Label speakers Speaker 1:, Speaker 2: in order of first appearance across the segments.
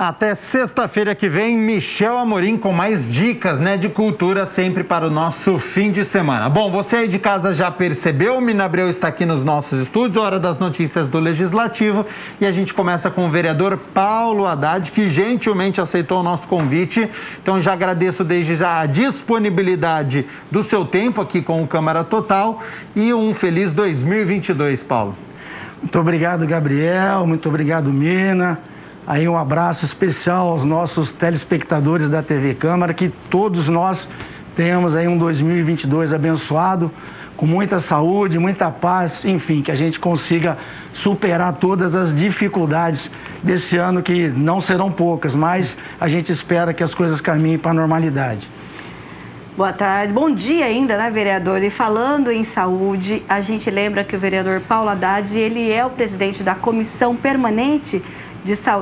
Speaker 1: Até sexta-feira que vem, Michel Amorim com mais dicas, de cultura sempre para o nosso fim de semana. Bom, você aí de casa já percebeu, o Mina Abreu está aqui nos nossos estúdios, hora das notícias do Legislativo, e a gente começa com o vereador Paulo Haddad, que gentilmente aceitou o nosso convite. Então já agradeço desde já a disponibilidade do seu tempo aqui com o Câmara Total e um feliz 2022, Paulo.
Speaker 2: Muito obrigado, Gabriel, muito obrigado, Mina. Aí um abraço especial aos nossos telespectadores da TV Câmara, que todos nós tenhamos aí um 2022 abençoado, com muita saúde, muita paz, enfim, que a gente consiga superar todas as dificuldades desse ano, que não serão poucas, mas a gente espera que as coisas caminhem para a normalidade.
Speaker 3: Boa tarde, bom dia ainda, vereador? E falando em saúde, a gente lembra que o vereador Paulo Haddad, ele é o presidente da Comissão Permanente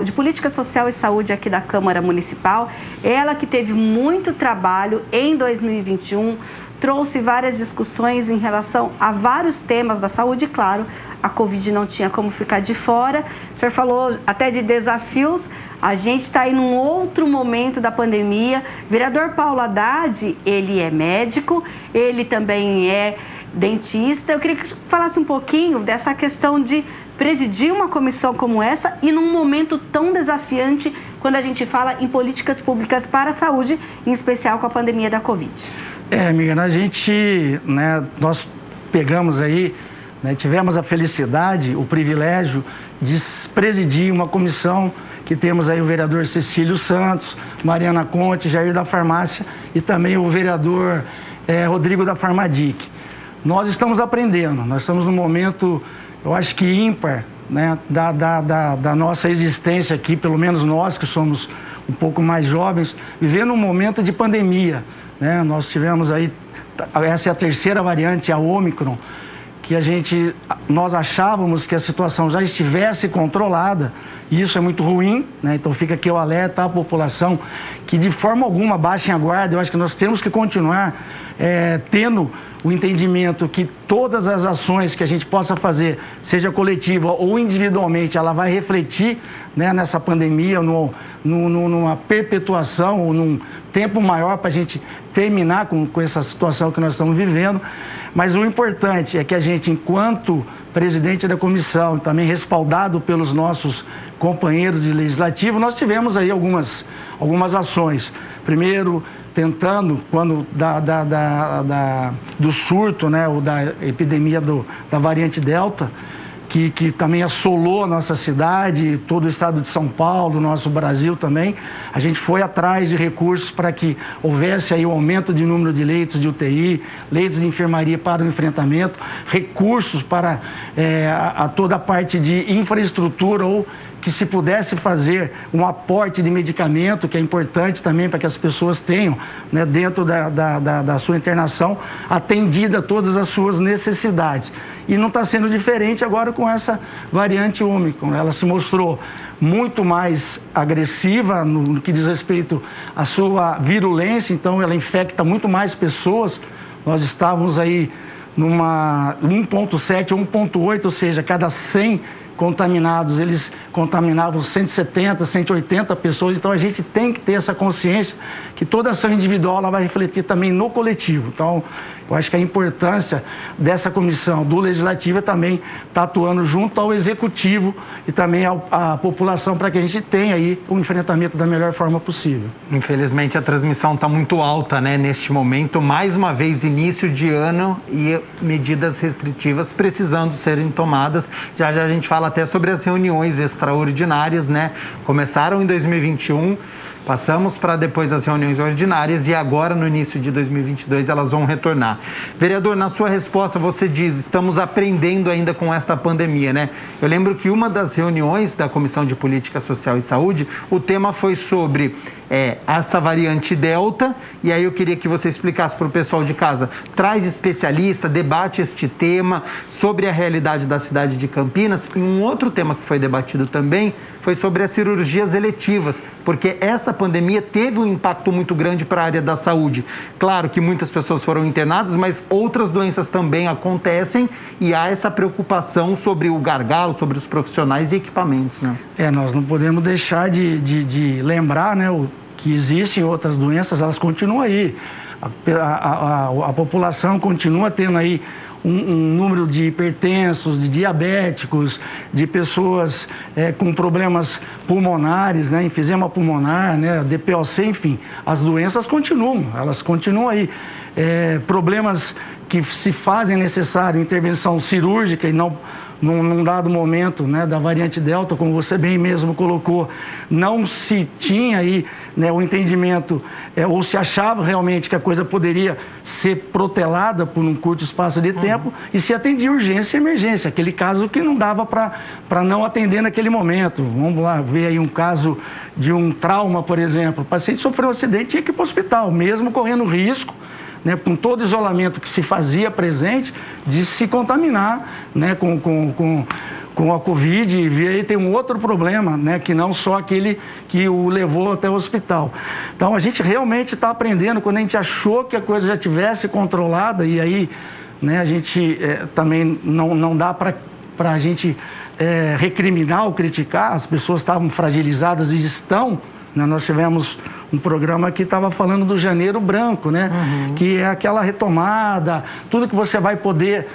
Speaker 3: de Política Social e Saúde aqui da Câmara Municipal. Ela que teve muito trabalho em 2021, trouxe várias discussões em relação a vários temas da saúde, e claro, a Covid não tinha como ficar de fora. O senhor falou até de desafios, a gente está aí num outro momento da pandemia. Vereador Paulo Haddad, ele é médico, ele também é dentista. Eu queria que falasse um pouquinho dessa questão de presidir uma comissão como essa e num momento tão desafiante quando a gente fala em políticas públicas para a saúde, em especial com a pandemia da Covid.
Speaker 2: Amiga, nós pegamos aí, tivemos a felicidade, o privilégio de presidir uma comissão que temos aí o vereador Cecílio Santos, Mariana Conte, Jair da Farmácia e também o vereador Rodrigo da Farmadic. Nós estamos aprendendo, nós estamos num momento, eu acho que ímpar, da nossa existência aqui, pelo menos nós que somos um pouco mais jovens, vivendo um momento de pandemia. Nós tivemos aí, essa é a terceira variante, a Ômicron, que nós achávamos que a situação já estivesse controlada, e isso é muito ruim, Então fica aqui o alerta à população que de forma alguma baixem a guarda. Eu acho que nós temos que continuar tendo o entendimento que todas as ações que a gente possa fazer, seja coletiva ou individualmente, ela vai refletir nessa pandemia, numa perpetuação ou num tempo maior para a gente terminar com essa situação que nós estamos vivendo. Mas o importante é que a gente, enquanto presidente da comissão, também respaldado pelos nossos companheiros de legislativo, nós tivemos aí algumas ações. Primeiro, tentando, quando do surto, ou da epidemia da variante Delta, que também assolou a nossa cidade, todo o estado de São Paulo, nosso Brasil também, a gente foi atrás de recursos para que houvesse aí o aumento de número de leitos de UTI, leitos de enfermaria para o enfrentamento, recursos para toda a parte de infraestrutura, ou que se pudesse fazer um aporte de medicamento, que é importante também para que as pessoas tenham, dentro da sua internação, atendida todas as suas necessidades. E não está sendo diferente agora com essa variante Ômicron. Ela se mostrou muito mais agressiva no que diz respeito à sua virulência, então ela infecta muito mais pessoas. Nós estávamos aí numa 1,7 ou 1,8, ou seja, cada 100 contaminados, eles contaminavam 170, 180 pessoas. Então a gente tem que ter essa consciência que toda ação individual ela vai refletir também no coletivo. Então eu acho que a importância dessa comissão do Legislativo também está atuando junto ao Executivo e também à população, para que a gente tenha aí o enfrentamento da melhor forma possível.
Speaker 1: Infelizmente a transmissão está muito alta, neste momento, mais uma vez início de ano e medidas restritivas precisando serem tomadas. Já a gente fala até sobre as reuniões extraordinárias, Começaram em 2021, passamos para depois as reuniões ordinárias e agora no início de 2022 elas vão retornar. Vereador, na sua resposta você diz, estamos aprendendo ainda com esta pandemia, Eu lembro que uma das reuniões da Comissão de Política Social e Saúde, o tema foi sobre essa variante Delta. E aí eu queria que você explicasse para o pessoal de casa, traz especialista, debate este tema sobre a realidade da cidade de Campinas. E um outro tema que foi debatido também foi sobre as cirurgias eletivas, porque essa pandemia teve um impacto muito grande para a área da saúde. Claro que muitas pessoas foram internadas, mas outras doenças também acontecem e há essa preocupação sobre o gargalo, sobre os profissionais e equipamentos, né?
Speaker 2: Nós não podemos deixar de lembrar, né, que existem outras doenças, elas continuam aí. A população continua tendo aí um número de hipertensos, de diabéticos, de pessoas com problemas pulmonares, né, enfisema pulmonar, né, DPOC, enfim, as doenças continuam, elas continuam aí. Problemas que se fazem necessário intervenção cirúrgica e não num dado momento, né, da variante Delta, como você bem mesmo colocou, não se tinha aí, né, o entendimento, ou se achava realmente que a coisa poderia ser protelada por um curto espaço de tempo e se atendia urgência e emergência, aquele caso que não dava para não atender naquele momento. Vamos lá ver aí um caso de um trauma, por exemplo. O paciente sofreu um acidente e tinha que ir para o hospital, mesmo correndo risco, né, com todo o isolamento que se fazia presente, de se contaminar, né, com a Covid. E aí tem um outro problema, né, que não só aquele que o levou até o hospital. Então a gente realmente está aprendendo. Quando a gente achou que a coisa já tivesse controlada, e aí, né, a gente também não dá para a gente recriminar ou criticar, as pessoas estavam fragilizadas e estão, né. Nós tivemos um programa que estava falando do Janeiro Branco, né? Que é aquela retomada, tudo que você vai poder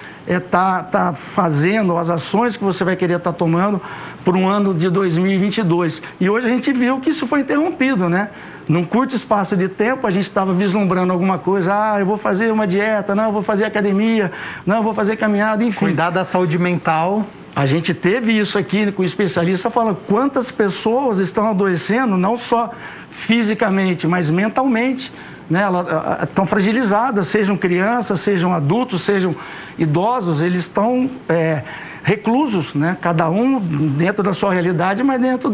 Speaker 2: tá fazendo, as ações que você vai querer estar tomando por um ano de 2022. E hoje a gente viu que isso foi interrompido, né? Num curto espaço de tempo, a gente estava vislumbrando alguma coisa. Eu vou fazer uma dieta, não, eu vou fazer academia, não, eu vou fazer caminhada, enfim.
Speaker 1: Cuidar da saúde mental.
Speaker 2: A gente teve isso aqui com o especialista falando quantas pessoas estão adoecendo, não só fisicamente, mas mentalmente, né? Elas estão fragilizadas, sejam crianças, sejam adultos, sejam idosos, eles estão reclusos, né? Cada um dentro da sua realidade, mas dentro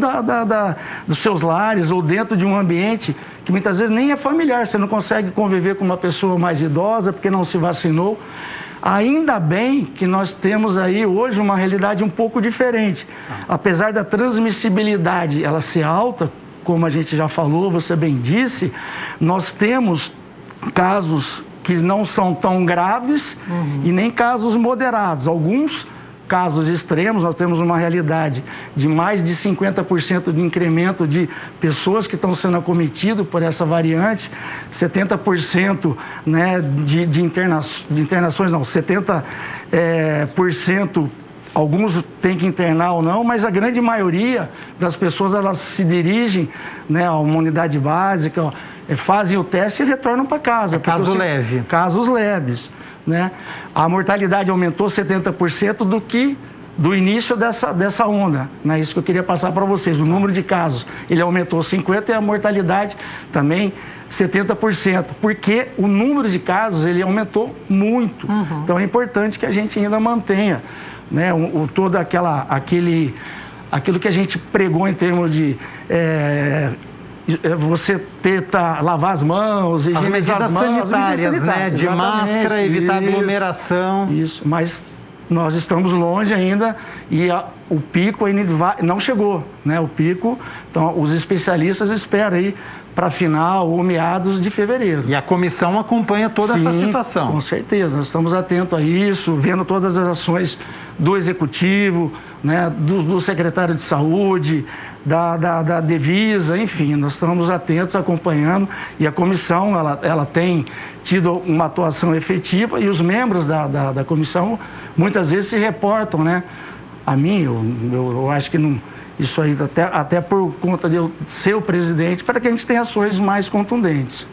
Speaker 2: dos seus lares ou dentro de um ambiente que muitas vezes nem é familiar, você não consegue conviver com uma pessoa mais idosa porque não se vacinou. Ainda bem que nós temos aí hoje uma realidade um pouco diferente. Apesar da transmissibilidade ela ser alta, como a gente já falou, você bem disse, nós temos casos que não são tão graves e nem casos moderados. Alguns casos extremos, nós temos uma realidade de mais de 50% de incremento de pessoas que estão sendo acometidas por essa variante, 70%, né, de internações, não, 70%. Alguns têm que internar ou não, mas a grande maioria das pessoas, elas se dirigem, né, a uma unidade básica, fazem o teste e retornam para casa.
Speaker 1: Caso leve.
Speaker 2: Casos leves, né? A mortalidade aumentou 70% do início dessa onda, né? Isso que eu queria passar para vocês. O número de casos, ele aumentou 50% e a mortalidade também 70%, porque o número de casos, ele aumentou muito. Então é importante que a gente ainda mantenha, né, todo aquilo que a gente pregou em termos de você lavar as mãos,
Speaker 1: as medidas sanitárias, né, de máscara, evitar aglomeração.
Speaker 2: Isso, mas nós estamos longe ainda e o pico ainda não chegou, né? O pico, então os especialistas esperam aí para final ou meados de fevereiro.
Speaker 1: E a comissão acompanha toda essa situação.
Speaker 2: Com certeza, nós estamos atentos a isso, vendo todas as ações do Executivo, né, do Secretário de Saúde, da Devisa, enfim, nós estamos atentos, acompanhando, e a comissão ela tem tido uma atuação efetiva e os membros da comissão muitas vezes se reportam, né, a mim, eu acho que não... Isso aí, até por conta de eu ser o presidente, para que a gente tenha ações mais contundentes.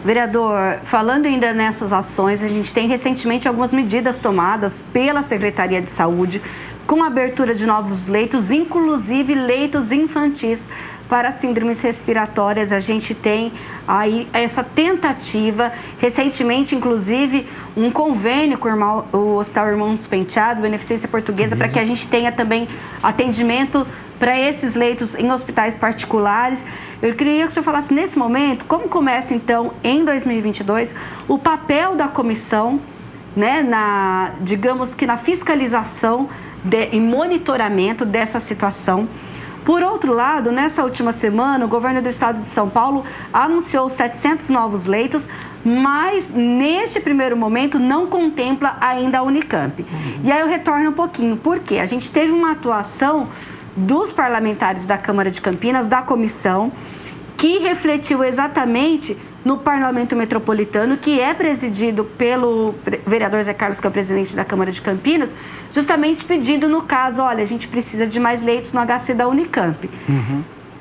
Speaker 3: Vereador, falando ainda nessas ações, a gente tem recentemente algumas medidas tomadas pela Secretaria de Saúde com a abertura de novos leitos, inclusive leitos infantis para síndromes respiratórias. A gente tem aí essa tentativa, recentemente, inclusive, um convênio com o Hospital Irmãos Penteados, Beneficência Portuguesa, para que a gente tenha também atendimento para esses leitos em hospitais particulares. Eu queria que o senhor falasse nesse momento, como começa então em 2022 o papel da comissão, né, digamos que na fiscalização e monitoramento dessa situação. Por outro lado, nessa última semana, o governo do estado de São Paulo anunciou 700 novos leitos, mas neste primeiro momento não contempla ainda a Unicamp. E aí eu retorno um pouquinho, porque a gente teve uma atuação dos parlamentares da Câmara de Campinas, da comissão, que refletiu exatamente no Parlamento Metropolitano, que é presidido pelo vereador Zé Carlos, que é o presidente da Câmara de Campinas, justamente pedindo, no caso, olha, a gente precisa de mais leitos no HC da Unicamp.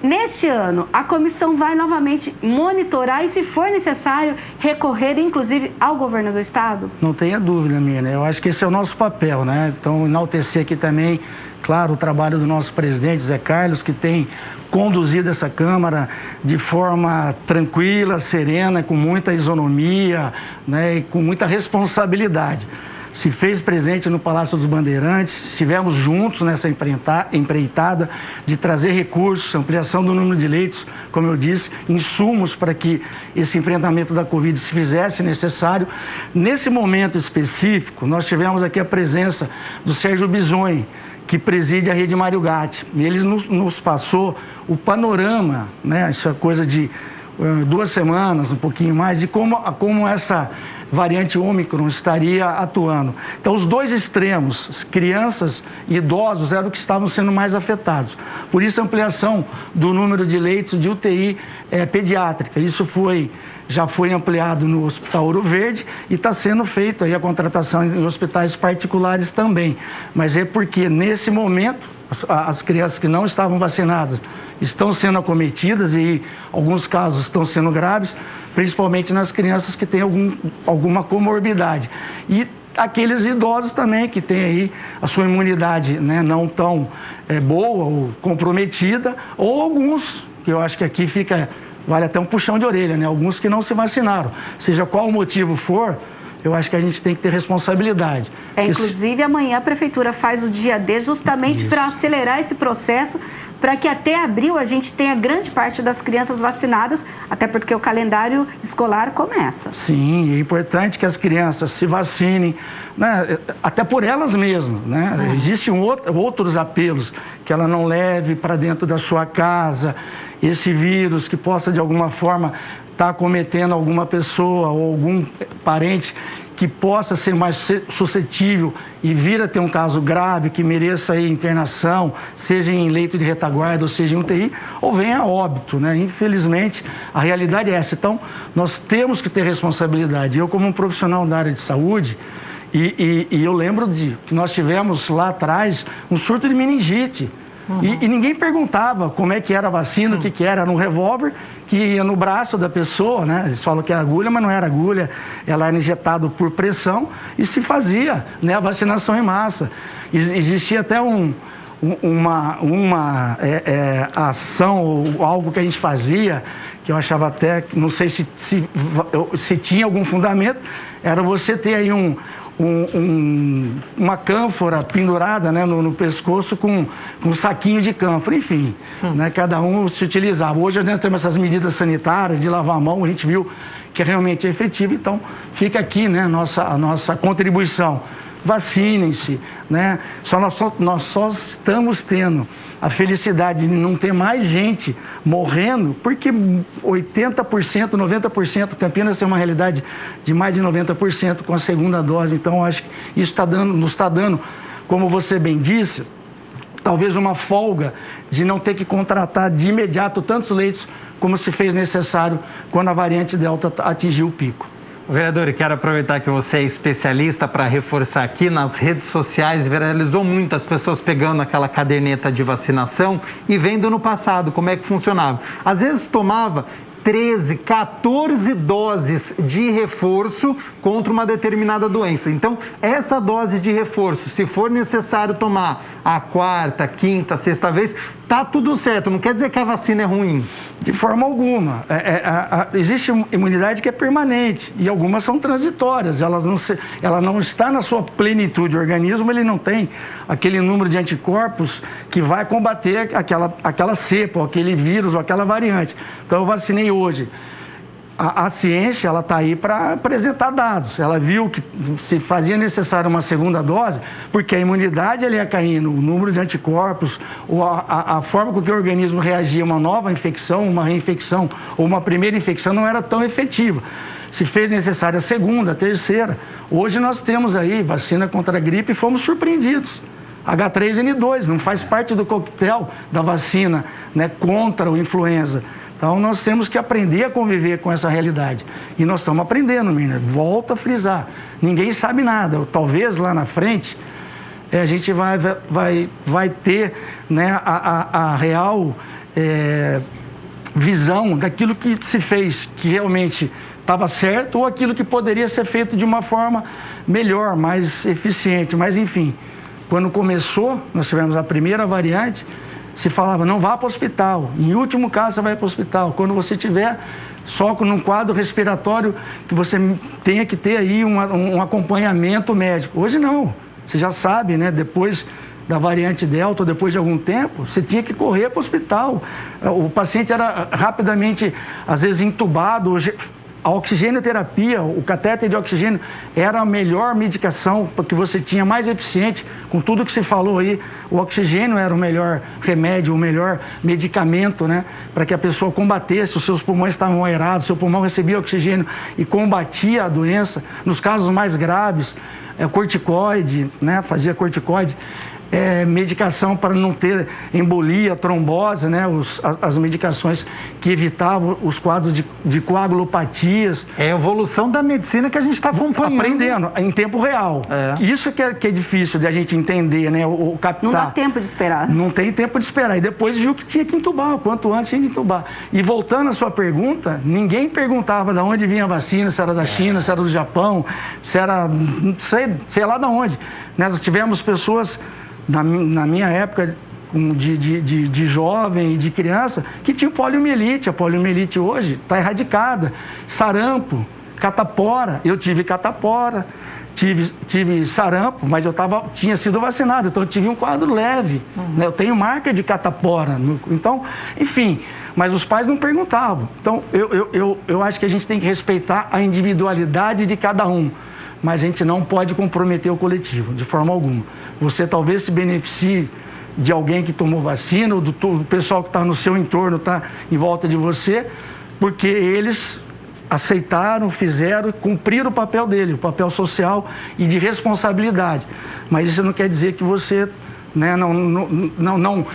Speaker 3: Neste ano, a comissão vai novamente monitorar e, se for necessário, recorrer, inclusive, ao governo do estado?
Speaker 2: Não tenha dúvida, Miriam. Eu acho que esse é o nosso papel, né? Então, enaltecer aqui também, claro, o trabalho do nosso presidente, Zé Carlos, que tem conduzido essa Câmara de forma tranquila, serena, com muita isonomia, né, e com muita responsabilidade. Se fez presente no Palácio dos Bandeirantes, estivemos juntos nessa empreitada de trazer recursos, ampliação do número de leitos, como eu disse, insumos para que esse enfrentamento da Covid se fizesse necessário. Nesse momento específico, nós tivemos aqui a presença do Sérgio Bisonho, que preside a Rede Mário Gatti. E ele nos passou o panorama, né, isso é coisa de 2 semanas, um pouquinho mais, de como essa variante Ômicron estaria atuando. Então, os dois extremos, crianças e idosos, eram os que estavam sendo mais afetados. Por isso, a ampliação do número de leitos de UTI pediátrica. Isso já foi ampliado no Hospital Ouro Verde e está sendo feito aí a contratação em hospitais particulares também. Mas é porque, nesse momento, as crianças que não estavam vacinadas estão sendo acometidas e alguns casos estão sendo graves, principalmente nas crianças que têm alguma comorbidade. E aqueles idosos também que têm aí a sua imunidade, né, não tão boa ou comprometida, ou alguns, que eu acho que aqui vale até um puxão de orelha, né? Alguns que não se vacinaram. Seja qual o motivo for, eu acho que a gente tem que ter responsabilidade.
Speaker 3: Inclusive, amanhã a Prefeitura faz o dia D justamente para acelerar esse processo, para que até abril a gente tenha grande parte das crianças vacinadas, até porque o calendário escolar começa.
Speaker 2: Sim, é importante que as crianças se vacinem, né? Até por elas mesmas, né? Existem outros apelos, que ela não leve para dentro da sua casa esse vírus que possa, de alguma forma, estar acometendo alguma pessoa ou algum parente que possa ser mais suscetível e vir a ter um caso grave, que mereça aí internação, seja em leito de retaguarda ou seja em UTI, ou venha a óbito, né? Infelizmente, a realidade é essa. Então, nós temos que ter responsabilidade. Eu, como um profissional da área de saúde, e eu lembro que nós tivemos lá atrás um surto de meningite. E ninguém perguntava como é que era a vacina, o que era. Era um revólver que ia no braço da pessoa, né? Eles falam que é agulha, mas não era agulha. Ela era injetada por pressão e se fazia, né, a vacinação em massa. Existia até uma ação ou algo que a gente fazia, que eu achava até, não sei se tinha algum fundamento, era você ter aí uma cânfora pendurada, né, no pescoço com um saquinho de cânfora, enfim, né, cada um se utilizava. Hoje nós temos essas medidas sanitárias de lavar a mão, a gente viu que realmente é efetivo, então fica aqui, né, a nossa contribuição. Vacinem-se, né? Nós só estamos tendo a felicidade de não ter mais gente morrendo, porque 80%, 90%, Campinas tem uma realidade de mais de 90% com a segunda dose, então acho que isso nos está dando, como você bem disse, talvez uma folga de não ter que contratar de imediato tantos leitos como se fez necessário quando a variante Delta atingiu o pico.
Speaker 1: Vereador, quero aproveitar que você é especialista para reforçar aqui nas redes sociais, viralizou muitas pessoas pegando aquela caderneta de vacinação e vendo no passado como é que funcionava. Às vezes tomava 13, 14 doses de reforço contra uma determinada doença. Então, essa dose de reforço, se for necessário tomar a 4ª, 5ª, 6ª vez, tá tudo certo. Não quer dizer que a vacina é ruim.
Speaker 2: De forma alguma. Existe imunidade que é permanente e algumas são transitórias. Ela não está na sua plenitude. O organismo ele não tem aquele número de anticorpos que vai combater aquela cepa, ou aquele vírus, ou aquela variante. Então, eu vacinei hoje. A ciência ela está aí para apresentar dados. Ela viu que se fazia necessário uma segunda dose, porque a imunidade ela ia caindo, o número de anticorpos, ou a forma com que o organismo reagia a uma nova infecção, uma reinfecção ou uma primeira infecção não era tão efetiva. Se fez necessária a segunda, a terceira. Hoje nós temos aí vacina contra a gripe e fomos surpreendidos. H3N2 não faz parte do coquetel da vacina, né, contra o influenza. Então, nós temos que aprender a conviver com essa realidade. E nós estamos aprendendo, menina. Volto a frisar. Ninguém sabe nada. Talvez lá na frente, a gente vai ter, né, a real visão daquilo que se fez, que realmente estava certo, ou aquilo que poderia ser feito de uma forma melhor, mais eficiente. Mas, enfim, quando começou, nós tivemos a primeira variante, se falava, não vá para o hospital. Em último caso, você vai para o hospital. Quando você tiver só num quadro respiratório, que você tenha que ter aí um acompanhamento médico. Hoje não. Você já sabe, né? Depois da variante Delta, depois de algum tempo, você tinha que correr para o hospital. O paciente era rapidamente, às vezes, entubado. A oxigenoterapia, o catéter de oxigênio, era a melhor medicação, porque você tinha mais eficiente, com tudo que se falou aí, o oxigênio era o melhor remédio, o melhor medicamento, né? Para que a pessoa combatesse, os seus pulmões estavam aerados, seu pulmão recebia oxigênio e combatia a doença. Nos casos mais graves, corticoide, né? Fazia corticoide. Medicação para não ter embolia, trombose, né? As medicações que evitavam os quadros de coagulopatias.
Speaker 1: É a evolução da medicina que a gente está acompanhando.
Speaker 2: Aprendendo em tempo real. Isso que é difícil de a gente entender, né? O captar.
Speaker 3: Não dá tempo de esperar.
Speaker 2: Não tem tempo de esperar. E depois viu que tinha que entubar, quanto antes tinha que entubar. E voltando à sua pergunta, ninguém perguntava de onde vinha a vacina, se era da China, se era do Japão, se era, não sei lá de onde. Nós tivemos pessoas... Na minha época, de jovem e de criança, que tinha poliomielite. A poliomielite hoje está erradicada. Sarampo, catapora. Eu tive catapora, tive sarampo, mas tinha sido vacinado, então eu tive um quadro leve. Né? Eu tenho marca de catapora. Então, enfim, mas os pais não perguntavam. Então, eu acho que a gente tem que respeitar a individualidade de cada um. Mas a gente não pode comprometer o coletivo, de forma alguma. Você talvez se beneficie de alguém que tomou vacina, ou do pessoal que está no seu entorno, está em volta de você, porque eles aceitaram, fizeram, cumpriram o papel dele, o papel social e de responsabilidade. Mas isso não quer dizer que você, né, não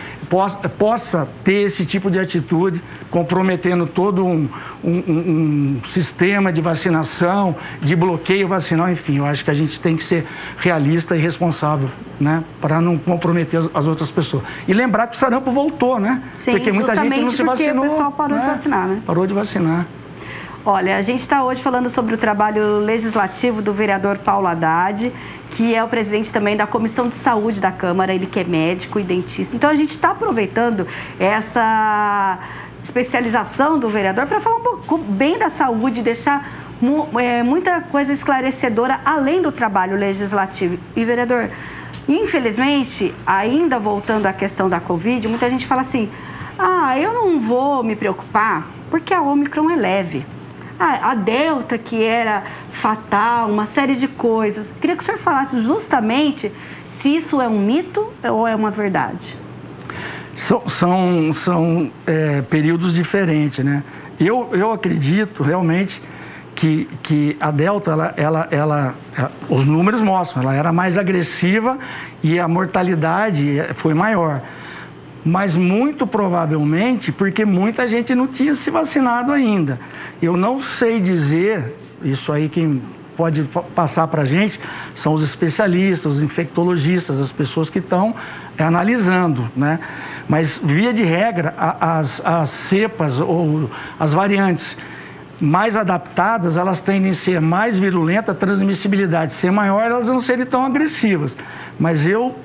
Speaker 2: possa ter esse tipo de atitude, comprometendo todo um sistema de vacinação, de bloqueio vacinal, enfim. Eu acho que a gente tem que ser realista e responsável, né, para não comprometer as outras pessoas. E lembrar que o sarampo voltou, né?
Speaker 3: Sim,
Speaker 2: porque muita gente não se vacinou.
Speaker 3: O pessoal parou de vacinar, né?
Speaker 2: Parou de vacinar.
Speaker 3: Olha, a gente está hoje falando sobre o trabalho legislativo do vereador Paulo Haddad, que é o presidente também da Comissão de Saúde da Câmara, ele que é médico e dentista. Então, a gente está aproveitando essa especialização do vereador para falar um pouco bem da saúde, deixar muita coisa esclarecedora além do trabalho legislativo. E, vereador, infelizmente, ainda voltando à questão da Covid, muita gente fala assim, eu não vou me preocupar porque a Ômicron é leve. A Delta, que era fatal, uma série de coisas. Queria que o senhor falasse justamente se isso é um mito ou é uma verdade.
Speaker 2: São períodos diferentes, né? Eu acredito realmente que a Delta, os números mostram, ela era mais agressiva e a mortalidade foi maior. Mas muito provavelmente porque muita gente não tinha se vacinado ainda. Eu não sei dizer, isso aí quem pode passar para a gente são os especialistas, os infectologistas, as pessoas que estão analisando, né? Mas, via de regra, as cepas ou as variantes mais adaptadas, elas tendem a ser mais virulentas, a transmissibilidade ser maior, elas não serem tão agressivas. Mas eu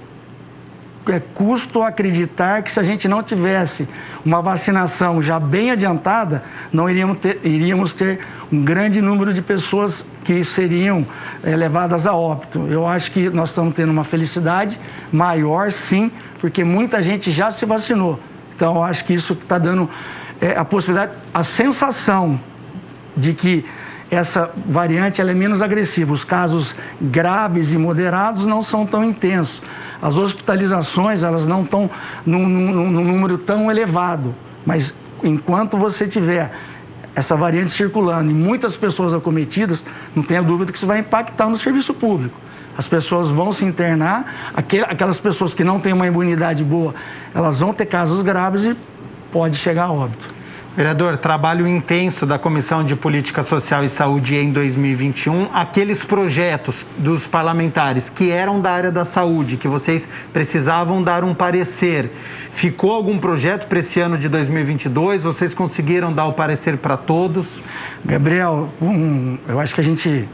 Speaker 2: custo acreditar que se a gente não tivesse uma vacinação já bem adiantada, não iríamos ter um grande número de pessoas que seriam levadas a óbito. Eu acho que nós estamos tendo uma felicidade maior, sim, porque muita gente já se vacinou. Então, eu acho que isso está dando a possibilidade, a sensação de que essa variante ela é menos agressiva. Os casos graves e moderados não são tão intensos. As hospitalizações elas não estão num número tão elevado. Mas enquanto você tiver essa variante circulando e muitas pessoas acometidas, não tenha dúvida que isso vai impactar no serviço público. As pessoas vão se internar, aquelas pessoas que não têm uma imunidade boa, elas vão ter casos graves e pode chegar a óbito.
Speaker 1: Vereador, trabalho intenso da Comissão de Política Social e Saúde em 2021. Aqueles projetos dos parlamentares que eram da área da saúde, que vocês precisavam dar um parecer, ficou algum projeto para esse ano de 2022? Vocês conseguiram dar o parecer para todos?
Speaker 2: Gabriel, eu acho que a gente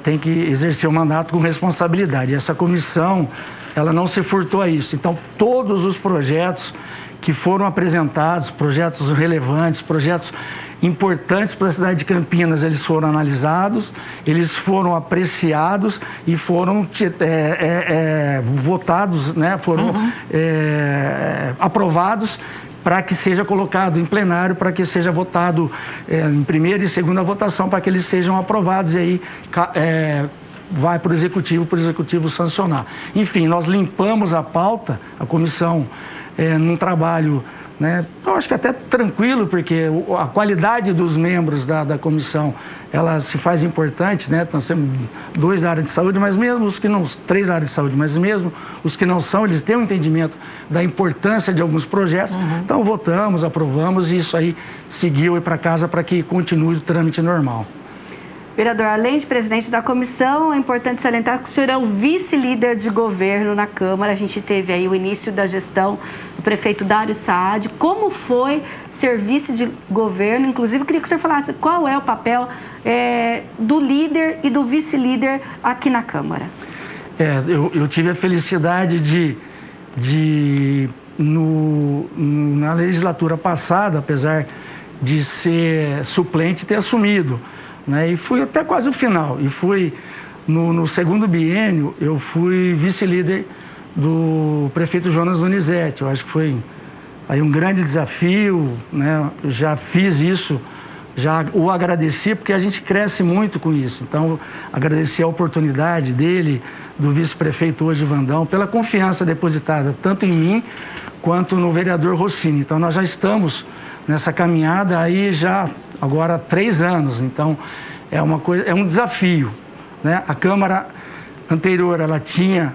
Speaker 2: tem que exercer o mandato com responsabilidade. Essa comissão, ela não se furtou a isso. Então, todos os projetos que foram apresentados, projetos relevantes, projetos importantes para a cidade de Campinas, eles foram analisados, eles foram apreciados e foram votados, foram aprovados para que seja colocado em plenário, para que seja votado em primeira e segunda votação, para que eles sejam aprovados e aí vai para o executivo sancionar. Enfim, nós limpamos a pauta, a comissão num trabalho, eu acho que até tranquilo, porque a qualidade dos membros da comissão, ela se faz importante, Nós temos 2 da área de saúde, mas mesmo os que não, 3 da área de saúde, mas mesmo os que não são, eles têm um entendimento da importância de alguns projetos. Então votamos, aprovamos e isso aí seguiu para casa para que continue o trâmite normal.
Speaker 3: Vereador, além de presidente da comissão, é importante salientar que o senhor é o vice-líder de governo na Câmara. A gente teve aí o início da gestão do prefeito Dário Saad. Como foi ser vice de governo? Inclusive, eu queria que o senhor falasse qual é o papel do líder e do vice-líder aqui na Câmara.
Speaker 2: Eu tive a felicidade na legislatura passada, apesar de ser suplente, ter assumido. E fui até quase o final. E fui, no segundo biênio, eu fui vice-líder do prefeito Jonas Donizete. Eu acho que foi aí um grande desafio, Eu já fiz isso, já o agradeci, porque a gente cresce muito com isso. Então, agradeci a oportunidade dele, do vice-prefeito hoje, Vandão, pela confiança depositada tanto em mim quanto no vereador Rossini. Então, nós já estamos nessa caminhada aí já agora há 3 anos, então é um desafio, A Câmara anterior, ela tinha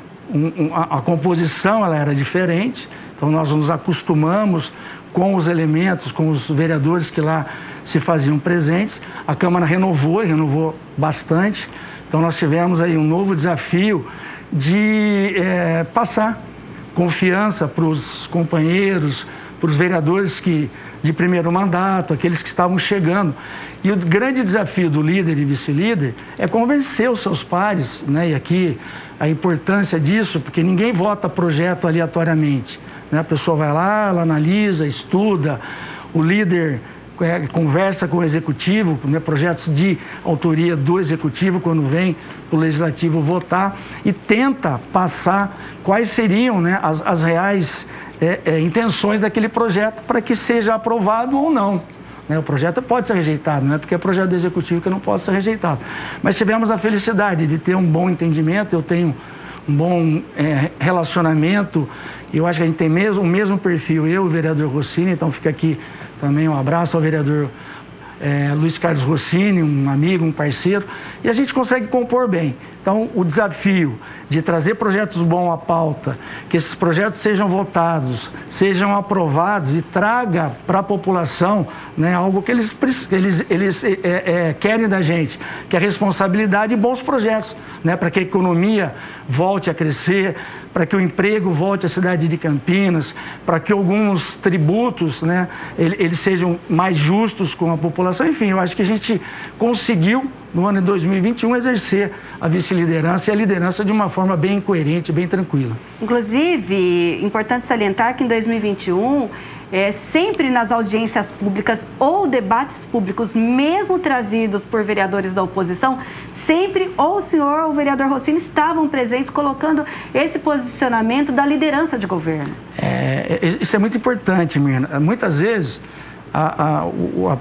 Speaker 2: a composição, ela era diferente, então nós nos acostumamos com os elementos, com os vereadores que lá se faziam presentes. A Câmara renovou bastante, então nós tivemos aí um novo desafio de passar confiança para os companheiros, para os vereadores de primeiro mandato, aqueles que estavam chegando. E o grande desafio do líder e vice-líder é convencer os seus pares, E aqui a importância disso, porque ninguém vota projeto aleatoriamente, A pessoa vai lá, ela analisa, estuda, o líder conversa com o executivo, projetos de autoria do executivo, quando vem o legislativo votar, e tenta passar quais seriam as reais intenções daquele projeto para que seja aprovado ou não. O projeto pode ser rejeitado, não é porque é projeto do executivo que não pode ser rejeitado. Mas tivemos a felicidade de ter um bom entendimento, eu tenho um bom relacionamento, eu acho que a gente tem o mesmo perfil, eu e o vereador Rossini, então fica aqui também um abraço ao vereador Luiz Carlos Rossini, um amigo, um parceiro, e a gente consegue compor bem. Então, o desafio de trazer projetos bons à pauta, que esses projetos sejam votados, sejam aprovados e traga para a população algo que eles querem da gente, que é responsabilidade e bons projetos, para que a economia volte a crescer, para que o emprego volte à cidade de Campinas, para que alguns tributos eles sejam mais justos com a população. Enfim, eu acho que a gente conseguiu no ano de 2021, exercer a vice-liderança e a liderança de uma forma bem coerente, bem tranquila.
Speaker 3: Inclusive, importante salientar que em 2021, sempre nas audiências públicas ou debates públicos, mesmo trazidos por vereadores da oposição, sempre ou o senhor ou o vereador Rossini estavam presentes colocando esse posicionamento da liderança de governo.
Speaker 2: Isso é muito importante, Mirna. Muitas vezes a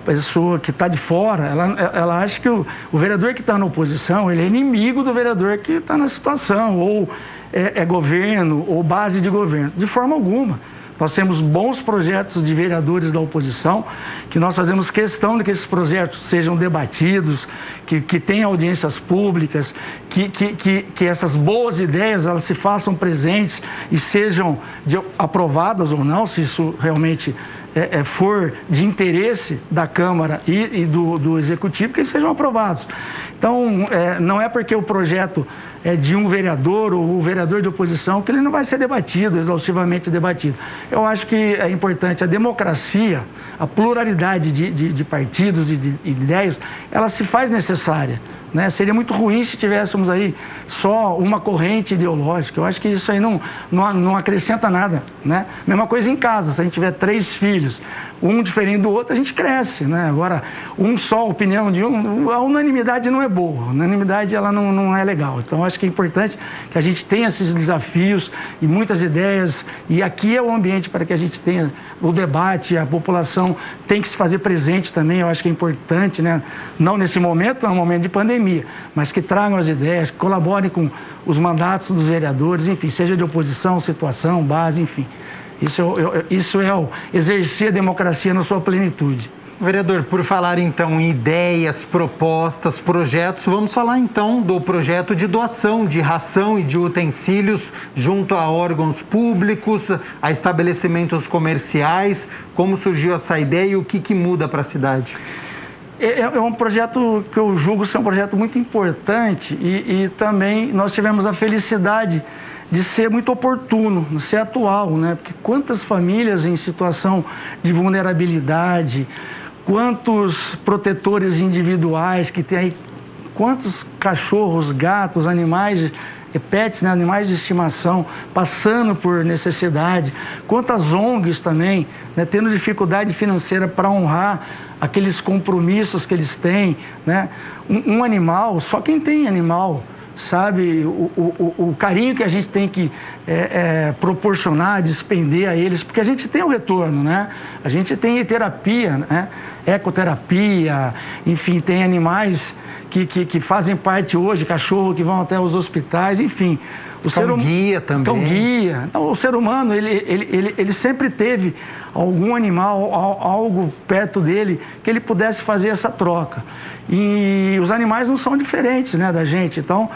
Speaker 2: pessoa que está de fora, ela acha que o vereador que está na oposição, ele é inimigo do vereador que está na situação, ou é governo, ou base de governo. De forma alguma. Nós temos bons projetos de vereadores da oposição, que nós fazemos questão de que esses projetos sejam debatidos, que tenham audiências públicas, que essas boas ideias elas se façam presentes e sejam aprovadas ou não, se isso realmente for de interesse da Câmara e do Executivo, que eles sejam aprovados. Então, não é porque o projeto é de um vereador ou o vereador de oposição que ele não vai ser debatido, exaustivamente debatido. Eu acho que é importante a democracia, a pluralidade de partidos e de ideias, ela se faz necessária. Né? Seria muito ruim se tivéssemos aí só uma corrente ideológica. Eu acho que isso aí não acrescenta nada. Né? Mesma coisa em casa, se a gente tiver 3 filhos, um diferente do outro, a gente cresce. Né? Agora, a opinião de a unanimidade não é boa, a unanimidade ela não é legal. Então, eu acho que é importante que a gente tenha esses desafios e muitas ideias, e aqui é o ambiente para que a gente tenha o debate, a população tem que se fazer presente também, eu acho que é importante, né? Não nesse momento, é um momento de pandemia, mas que tragam as ideias, que colaborem com os mandatos dos vereadores, enfim, seja de oposição, situação, base, enfim. Isso é o exercer a democracia na sua plenitude.
Speaker 1: Vereador, por falar então em ideias, propostas, projetos, vamos falar então do projeto de doação de ração e de utensílios junto a órgãos públicos, a estabelecimentos comerciais. Como surgiu essa ideia e o que muda para a cidade?
Speaker 2: É um projeto que eu julgo ser um projeto muito importante e também nós tivemos a felicidade de ser muito oportuno, de ser atual, né? Porque quantas famílias em situação de vulnerabilidade, quantos protetores individuais que tem aí, quantos cachorros, gatos, animais, pets, né, animais de estimação, passando por necessidade, quantas ONGs também, né, tendo dificuldade financeira para honrar aqueles compromissos que eles têm, né? Um animal, só quem tem animal sabe o carinho que a gente tem que proporcionar, despender a eles, porque a gente tem o retorno, né? A gente tem terapia, né? Ecoterapia, enfim, tem animais que fazem parte hoje, cachorro que vão até os hospitais, enfim.
Speaker 1: Cão-guia também.
Speaker 2: Cão-guia. O ser humano, ele sempre teve algum animal, algo perto dele, que ele pudesse fazer essa troca. E os animais não são diferentes, né, da gente. Então,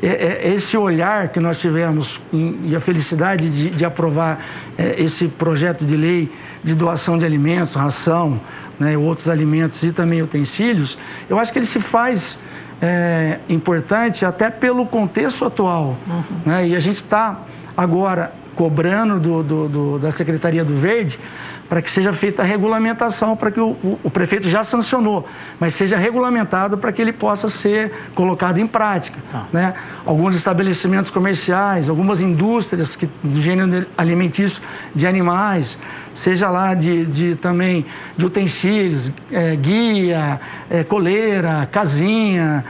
Speaker 2: esse olhar que nós tivemos e a felicidade de aprovar esse projeto de lei de doação de alimentos, ração, né, outros alimentos e também utensílios, eu acho que ele se faz importante até pelo contexto atual. Uhum. Né? E a gente está agora cobrando da Secretaria do Verde para que seja feita a regulamentação, para que o prefeito já sancionou, mas seja regulamentado para que ele possa ser colocado em prática. Né? Alguns estabelecimentos comerciais, algumas indústrias do gênero alimentício de animais, seja lá também de utensílios, guia, coleira, casinha,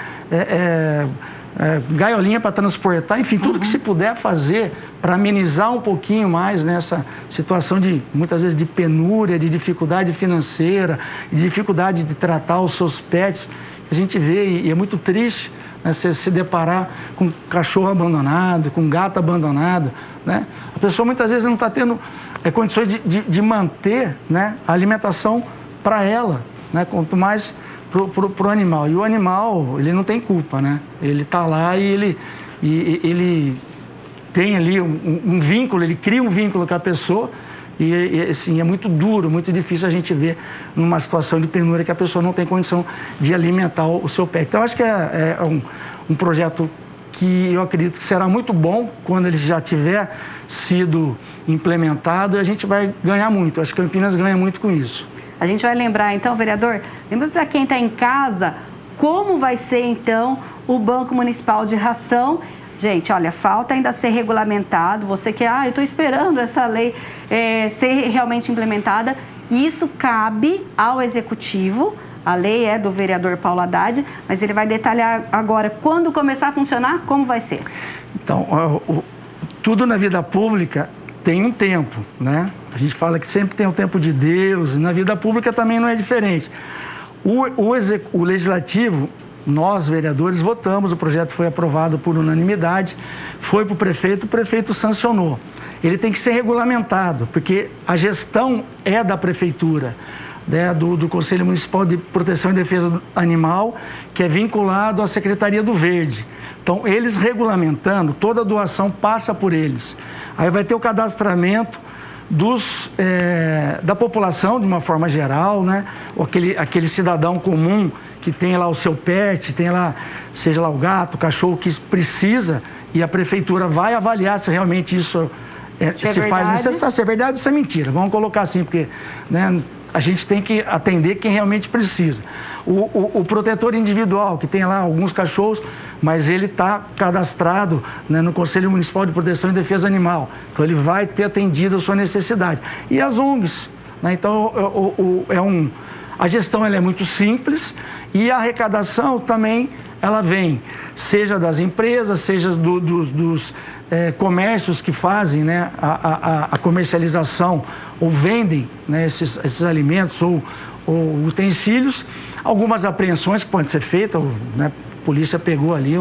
Speaker 2: gaiolinha para transportar, enfim, tudo que se puder fazer para amenizar um pouquinho mais nessa situação de, muitas vezes, de penúria, de dificuldade financeira, de dificuldade de tratar os seus pets. A gente vê, e é muito triste, né, se deparar com cachorro abandonado, com gato abandonado, né? A pessoa muitas vezes não está tendo condições de manter, né, a alimentação para ela, né? Quanto mais pro animal. E o animal, ele não tem culpa, né? Ele está lá e ele tem ali um vínculo, ele cria um vínculo com a pessoa e assim, é muito duro, muito difícil a gente ver numa situação de penúria que a pessoa não tem condição de alimentar o seu pet. Então, acho que é um projeto que eu acredito que será muito bom quando ele já tiver sido implementado e a gente vai ganhar muito. Acho que Campinas ganha muito com isso.
Speaker 3: A gente vai lembrar, então, vereador, lembra para quem está em casa, como vai ser, então, o Banco Municipal de Ração. Gente, olha, falta ainda ser regulamentado. Você que, eu estou esperando essa lei ser realmente implementada. Isso cabe ao Executivo. A lei é do vereador Paulo Haddad, mas ele vai detalhar agora, quando começar a funcionar, como vai ser.
Speaker 2: Então, tudo na vida pública tem um tempo, né? A gente fala que sempre tem o tempo de Deus, e na vida pública também não é diferente. O Legislativo, nós, vereadores, votamos, o projeto foi aprovado por unanimidade, foi para o prefeito sancionou. Ele tem que ser regulamentado, porque a gestão é da prefeitura, né, do Conselho Municipal de Proteção e Defesa Animal, que é vinculado à Secretaria do Verde. Então, eles regulamentando, toda doação passa por eles. Aí vai ter o cadastramento da população, de uma forma geral, né? Aquele cidadão comum que tem lá o seu pet, tem lá, seja lá o gato, o cachorro que precisa, e a prefeitura vai avaliar se realmente isso se faz necessário. Se é verdade ou se é mentira. Vamos colocar assim, porque, né, a gente tem que atender quem realmente precisa. O protetor individual, que tem lá alguns cachorros, mas ele está cadastrado, né, no Conselho Municipal de Proteção e Defesa Animal. Então, ele vai ter atendido a sua necessidade. E as ONGs, né? Então, a gestão ela é muito simples e a arrecadação também ela vem, seja das empresas, seja dos comércios que fazem, né, a comercialização ou vendem, né, esses alimentos ou utensílios. Algumas apreensões que podem ser feitas, né, a polícia pegou ali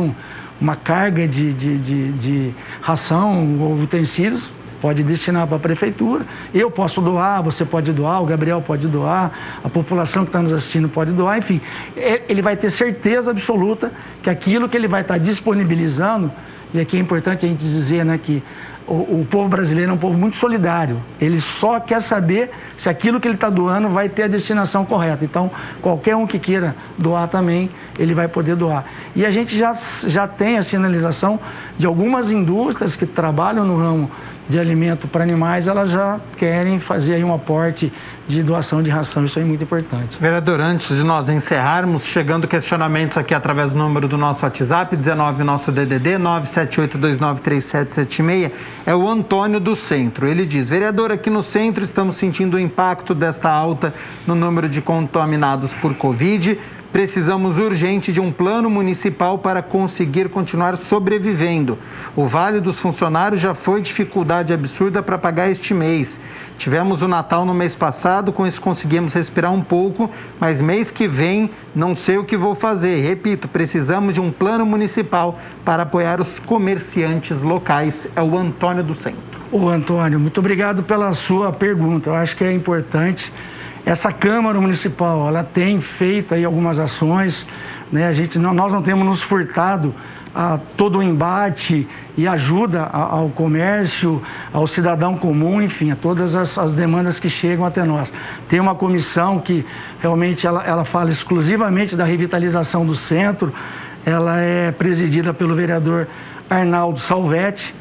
Speaker 2: uma carga de ração ou utensílios, pode destinar para a prefeitura. Eu posso doar, você pode doar, o Gabriel pode doar, a população que está nos assistindo pode doar, enfim. Ele vai ter certeza absoluta que aquilo que ele vai estar disponibilizando, e aqui é importante a gente dizer, né, que o povo brasileiro é um povo muito solidário. Ele só quer saber se aquilo que ele está doando vai ter a destinação correta. Então, qualquer um que queira doar também, ele vai poder doar. E a gente já tem a sinalização de algumas indústrias que trabalham no ramo de alimento para animais, elas já querem fazer aí um aporte de doação de ração. Isso é muito importante.
Speaker 1: Vereador, antes de nós encerrarmos, chegando questionamentos aqui através do número do nosso WhatsApp, 19, nosso DDD, 978293776, é o Antônio do Centro. Ele diz: vereador, aqui no Centro estamos sentindo o impacto desta alta no número de contaminados por Covid. Precisamos urgente de um plano municipal para conseguir continuar sobrevivendo. O Vale dos Funcionários já foi dificuldade absurda para pagar este mês. Tivemos o Natal no mês passado, com isso conseguimos respirar um pouco, mas mês que vem não sei o que vou fazer. Repito, precisamos de um plano municipal para apoiar os comerciantes locais. É o Antônio do Centro.
Speaker 2: Ô Antônio, muito obrigado pela sua pergunta. Eu acho que é importante. Essa Câmara Municipal, ela tem feito aí algumas ações, né? Nós não temos nos furtado a todo o embate e ajuda ao comércio, ao cidadão comum, enfim, a todas as demandas que chegam até nós. Tem uma comissão que realmente ela fala exclusivamente da revitalização do centro, ela é presidida pelo vereador Arnaldo Salvetti.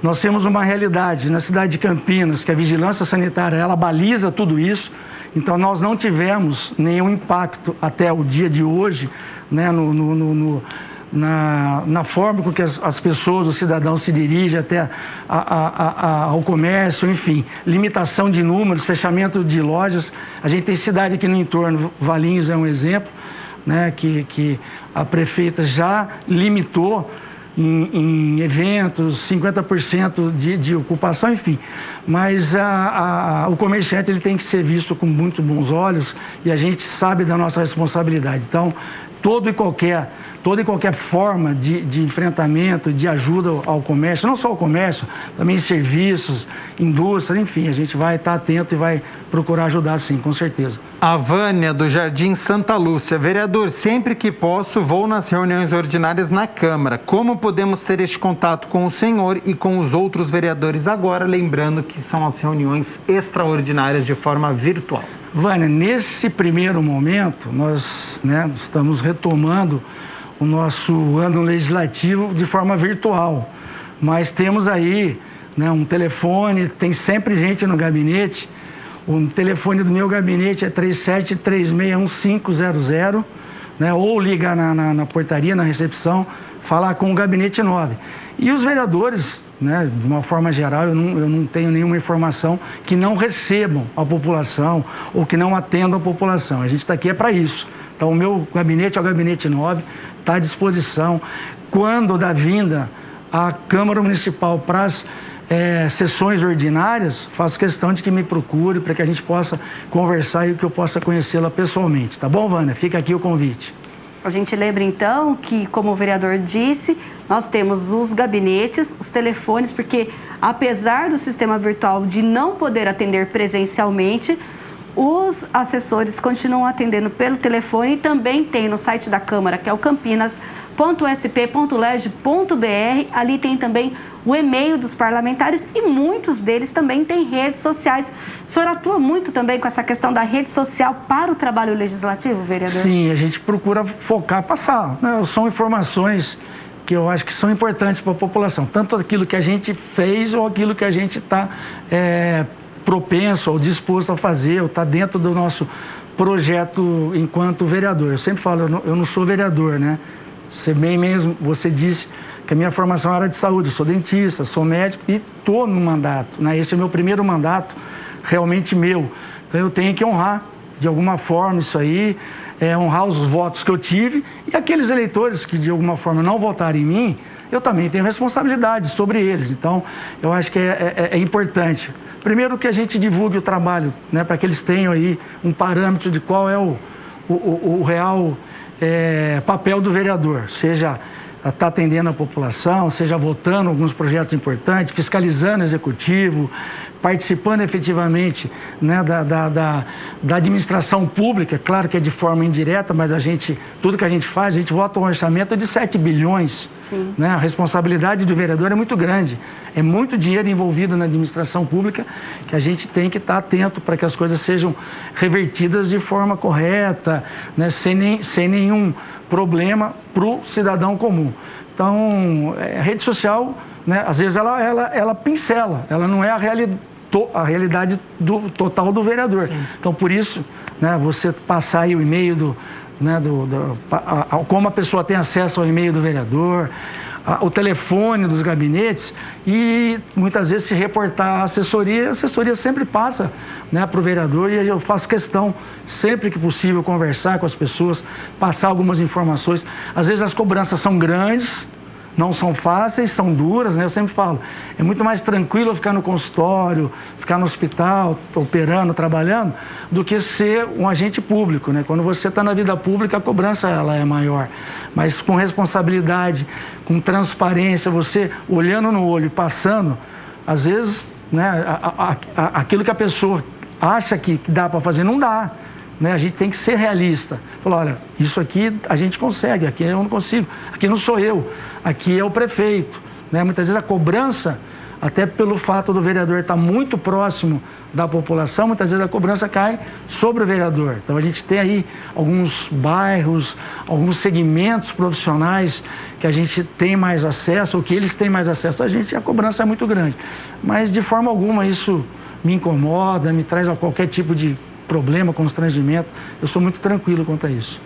Speaker 2: Nós temos uma realidade na cidade de Campinas, que a vigilância sanitária, ela baliza tudo isso. Então, nós não tivemos nenhum impacto até o dia de hoje, né, na forma com que as pessoas, os cidadãos se dirigem até ao comércio, enfim, limitação de números, fechamento de lojas. A gente tem cidade aqui no entorno, Valinhos é um exemplo, né, que a prefeita já limitou em eventos, 50% de ocupação, enfim. Mas o comerciante ele tem que ser visto com muito bons olhos e a gente sabe da nossa responsabilidade. Então, toda e qualquer forma de enfrentamento, de ajuda ao comércio, não só ao comércio, também serviços, indústria, enfim, a gente vai estar atento e vai procurar ajudar sim, com certeza.
Speaker 1: A Vânia, do Jardim Santa Lúcia. Vereador, sempre que posso, vou nas reuniões ordinárias na Câmara. Como podemos ter este contato com o senhor e com os outros vereadores agora, lembrando que são as reuniões extraordinárias de forma virtual?
Speaker 2: Vânia, nesse primeiro momento, nós, né, estamos retomando o nosso ano legislativo de forma virtual, mas temos aí, né, um telefone, tem sempre gente no gabinete. O telefone do meu gabinete é 37361500, né, ou ligar na portaria, na recepção, falar com o gabinete 9. E os vereadores, né, de uma forma geral, eu não tenho nenhuma informação que não recebam a população ou que não atendam a população. A gente está aqui para isso. Então, o meu gabinete é o gabinete 9, está à disposição. Quando da vinda à Câmara Municipal para as sessões ordinárias, faço questão de que me procure para que a gente possa conversar e que eu possa conhecê-la pessoalmente. Tá bom, Vânia? Fica aqui o convite.
Speaker 3: A gente lembra, então, que, como o vereador disse, nós temos os gabinetes, os telefones, porque, apesar do sistema virtual de não poder atender presencialmente, os assessores continuam atendendo pelo telefone e também tem no site da Câmara, que é o campinas.sp.leg.br. Ali tem também o e-mail dos parlamentares e muitos deles também têm redes sociais. O senhor atua muito também com essa questão da rede social para o trabalho legislativo, vereador?
Speaker 2: Sim, a gente procura focar, passar, né? São informações que eu acho que são importantes para a população, tanto aquilo que a gente fez ou aquilo que a gente está propenso ou disposto a fazer, ou está dentro do nosso projeto enquanto vereador. Eu sempre falo, eu não sou vereador, né? Você disse que a minha formação é na área de saúde, eu sou dentista, sou médico e estou no mandato, né? Esse é o meu primeiro mandato realmente meu. Então eu tenho que honrar de alguma forma isso aí, honrar os votos que eu tive e aqueles eleitores que de alguma forma não votaram em mim, eu também tenho responsabilidade sobre eles. Então eu acho que é importante. Primeiro que a gente divulgue o trabalho, né, para que eles tenham aí um parâmetro de qual é o real papel do vereador, seja estar atendendo a população, seja votando alguns projetos importantes, fiscalizando o executivo, participando efetivamente, né, da administração pública. Claro que é de forma indireta, mas tudo que a gente faz, a gente vota um orçamento de 7 bilhões. Sim. Né? A responsabilidade do vereador é muito grande. É muito dinheiro envolvido na administração pública que a gente tem que estar atento para que as coisas sejam revertidas de forma correta, né, sem nenhum problema para o cidadão comum. Então, a rede social, né, às vezes ela pincela, ela não é a realidade total do vereador. Sim. Então, por isso, né, você passar aí o e-mail como a pessoa tem acesso ao e-mail do vereador, o telefone dos gabinetes e muitas vezes se reportar à assessoria, a assessoria sempre passa, né, para o vereador e eu faço questão, sempre que possível, conversar com as pessoas, passar algumas informações. Às vezes as cobranças são grandes, não são fáceis, são duras, né? Eu sempre falo, é muito mais tranquilo eu ficar no consultório, ficar no hospital, operando, trabalhando, do que ser um agente público, né? Quando você está na vida pública, a cobrança ela é maior. Mas com responsabilidade, com transparência, você olhando no olho e passando, às vezes, né, aquilo que a pessoa acha que dá para fazer, não dá. Né? A gente tem que ser realista. Falar, olha, isso aqui a gente consegue, aqui eu não consigo, aqui não sou eu, aqui é o prefeito. Né? Muitas vezes a cobrança, até pelo fato do vereador estar muito próximo da população, muitas vezes a cobrança cai sobre o vereador. Então a gente tem aí alguns bairros, alguns segmentos profissionais que a gente tem mais acesso, ou que eles têm mais acesso a gente, e a cobrança é muito grande. Mas de forma alguma isso me incomoda, me traz a qualquer tipo de problema, constrangimento. Eu sou muito tranquilo quanto a isso.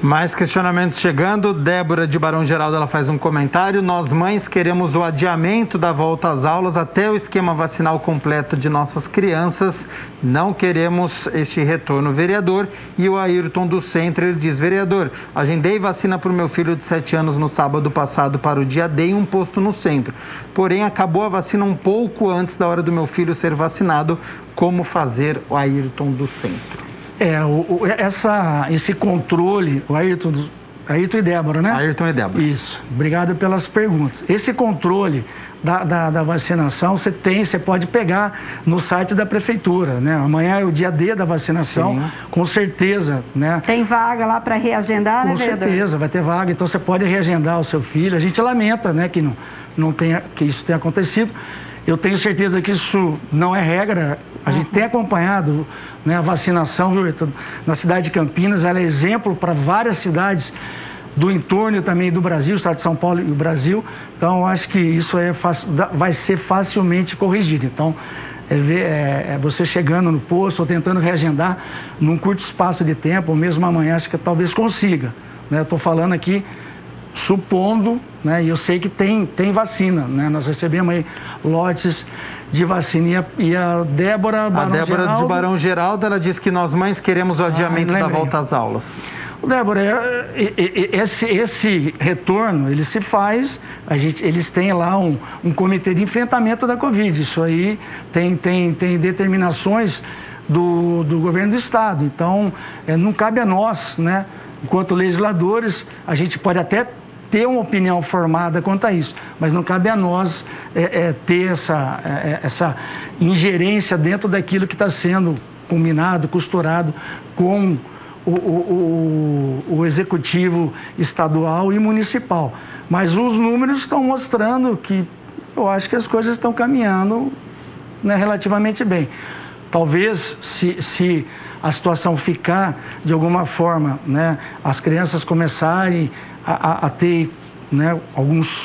Speaker 1: Mais questionamentos chegando. Débora de Barão Geraldo, ela faz um comentário. Nós, mães, queremos o adiamento da volta às aulas até o esquema vacinal completo de nossas crianças. Não queremos este retorno, vereador. E o Ayrton do Centro, ele diz, vereador, agendei vacina para o meu filho de 7 anos no sábado passado para o dia D em um posto no centro. Porém, acabou a vacina um pouco antes da hora do meu filho ser vacinado. Como fazer, o Ayrton do Centro?
Speaker 2: Esse controle, o Ayrton e Débora, né?
Speaker 1: Ayrton e Débora.
Speaker 2: Isso. Obrigado pelas perguntas. Esse controle da vacinação, você pode pegar no site da prefeitura, né? Amanhã é o dia D da vacinação, sim, com certeza, né?
Speaker 3: Tem vaga lá para reagendar, né, vereador? Com
Speaker 2: certeza, vai ter vaga, então você pode reagendar o seu filho. A gente lamenta, né, que isso tenha acontecido. Eu tenho certeza que isso não é regra. A gente tem acompanhado, né, a vacinação, viu, na cidade de Campinas. Ela é exemplo para várias cidades do entorno e também do Brasil, o estado de São Paulo e o Brasil. Então, eu acho que isso vai ser facilmente corrigido. Então, você chegando no posto ou tentando reagendar num curto espaço de tempo, ou mesmo amanhã, acho que talvez consiga. né? Eu estou falando aqui supondo, né? E eu sei que tem vacina, né? Nós recebemos aí lotes de vacina e a Débora
Speaker 1: de Barão Geraldo, ela disse que nós mães queremos o adiamento da volta às aulas.
Speaker 2: Débora, esse retorno, ele se faz, eles têm lá um comitê de enfrentamento da Covid, isso aí tem determinações do governo do estado, então não cabe a nós, né, enquanto legisladores, a gente pode até ter uma opinião formada quanto a isso, mas não cabe a nós ter essa ingerência dentro daquilo que está sendo combinado, costurado com o executivo estadual e municipal. Mas os números estão mostrando que eu acho que as coisas estão caminhando, né, relativamente bem. Talvez, se a situação ficar de alguma forma, né, as crianças começarem a ter, né,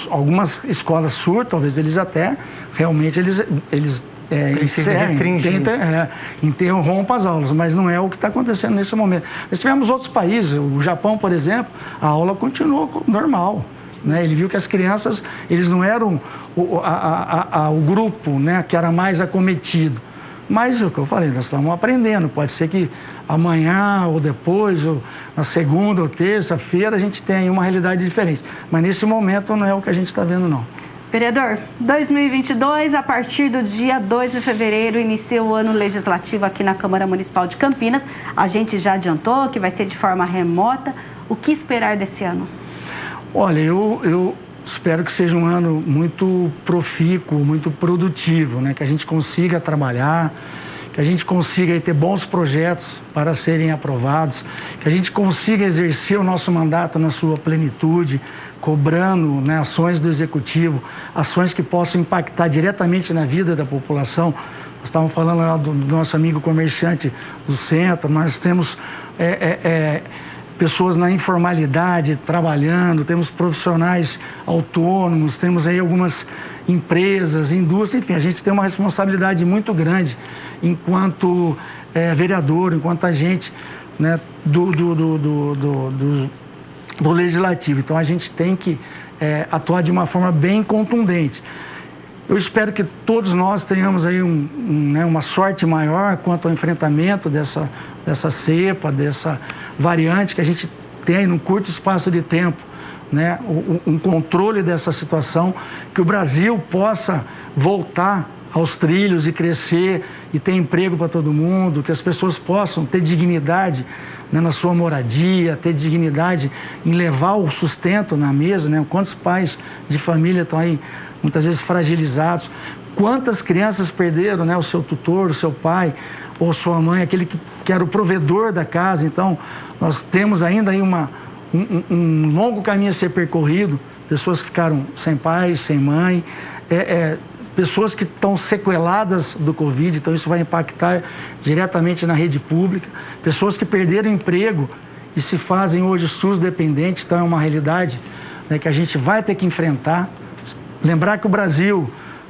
Speaker 2: algumas escolas surtam, talvez eles até realmente interrompam as aulas, mas não é o que está acontecendo nesse momento. Nós tivemos outros países, o Japão, por exemplo, a aula continuou normal, né? Ele viu que as crianças, eles não eram o grupo, né, que era mais acometido. Mas o que eu falei, nós estamos aprendendo, pode ser que amanhã ou depois, ou na segunda ou terça-feira, a gente tenha uma realidade diferente. Mas nesse momento não é o que a gente está vendo, não.
Speaker 3: Vereador, 2022, a partir do dia 2 de fevereiro, inicia o ano legislativo aqui na Câmara Municipal de Campinas. A gente já adiantou que vai ser de forma remota. O que esperar desse ano?
Speaker 2: Olha, eu espero que seja um ano muito profícuo, muito produtivo, né? Que a gente consiga trabalhar, que a gente consiga ter bons projetos para serem aprovados, que a gente consiga exercer o nosso mandato na sua plenitude, cobrando, né, ações do Executivo, ações que possam impactar diretamente na vida da população. Nós estávamos falando lá do nosso amigo comerciante do centro, nós temos pessoas na informalidade trabalhando, temos profissionais autônomos, temos aí algumas empresas, indústrias, enfim, a gente tem uma responsabilidade muito grande enquanto vereador, enquanto agente, né, do legislativo. Então a gente tem que atuar de uma forma bem contundente. Eu espero que todos nós tenhamos aí uma sorte maior quanto ao enfrentamento dessa cepa, dessa variante, que a gente tem num curto espaço de tempo, né, um controle dessa situação, que o Brasil possa voltar aos trilhos e crescer e ter emprego para todo mundo, que as pessoas possam ter dignidade, né, na sua moradia, ter dignidade em levar o sustento na mesa, né? Quantos pais de família estão aí muitas vezes fragilizados, quantas crianças perderam, né, o seu tutor, o seu pai ou sua mãe, aquele que era o provedor da casa. Então nós temos ainda aí um longo caminho a ser percorrido, pessoas que ficaram sem pai, sem mãe, pessoas que estão sequeladas do Covid, então isso vai impactar diretamente na rede pública, pessoas que perderam emprego e se fazem hoje SUS dependentes, então é uma realidade, né, que a gente vai ter que enfrentar. Lembrar que o Brasil,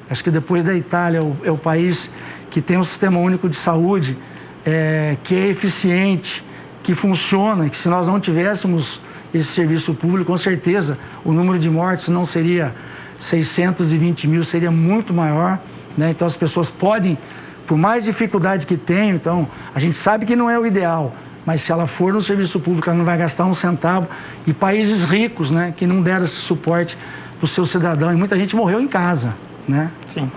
Speaker 2: acho que depois da Itália, é o país que tem um sistema único de saúde, que é eficiente, que funciona, que se nós não tivéssemos esse serviço público, com certeza o número de mortes não seria 620 mil, seria muito maior, né? Então as pessoas podem, por mais dificuldade que tenham, então a gente sabe que não é o ideal, mas se ela for no serviço público, ela não vai gastar um centavo. E países ricos, né, que não deram esse suporte para o seu cidadão, e muita gente morreu em casa, né?
Speaker 1: Sim.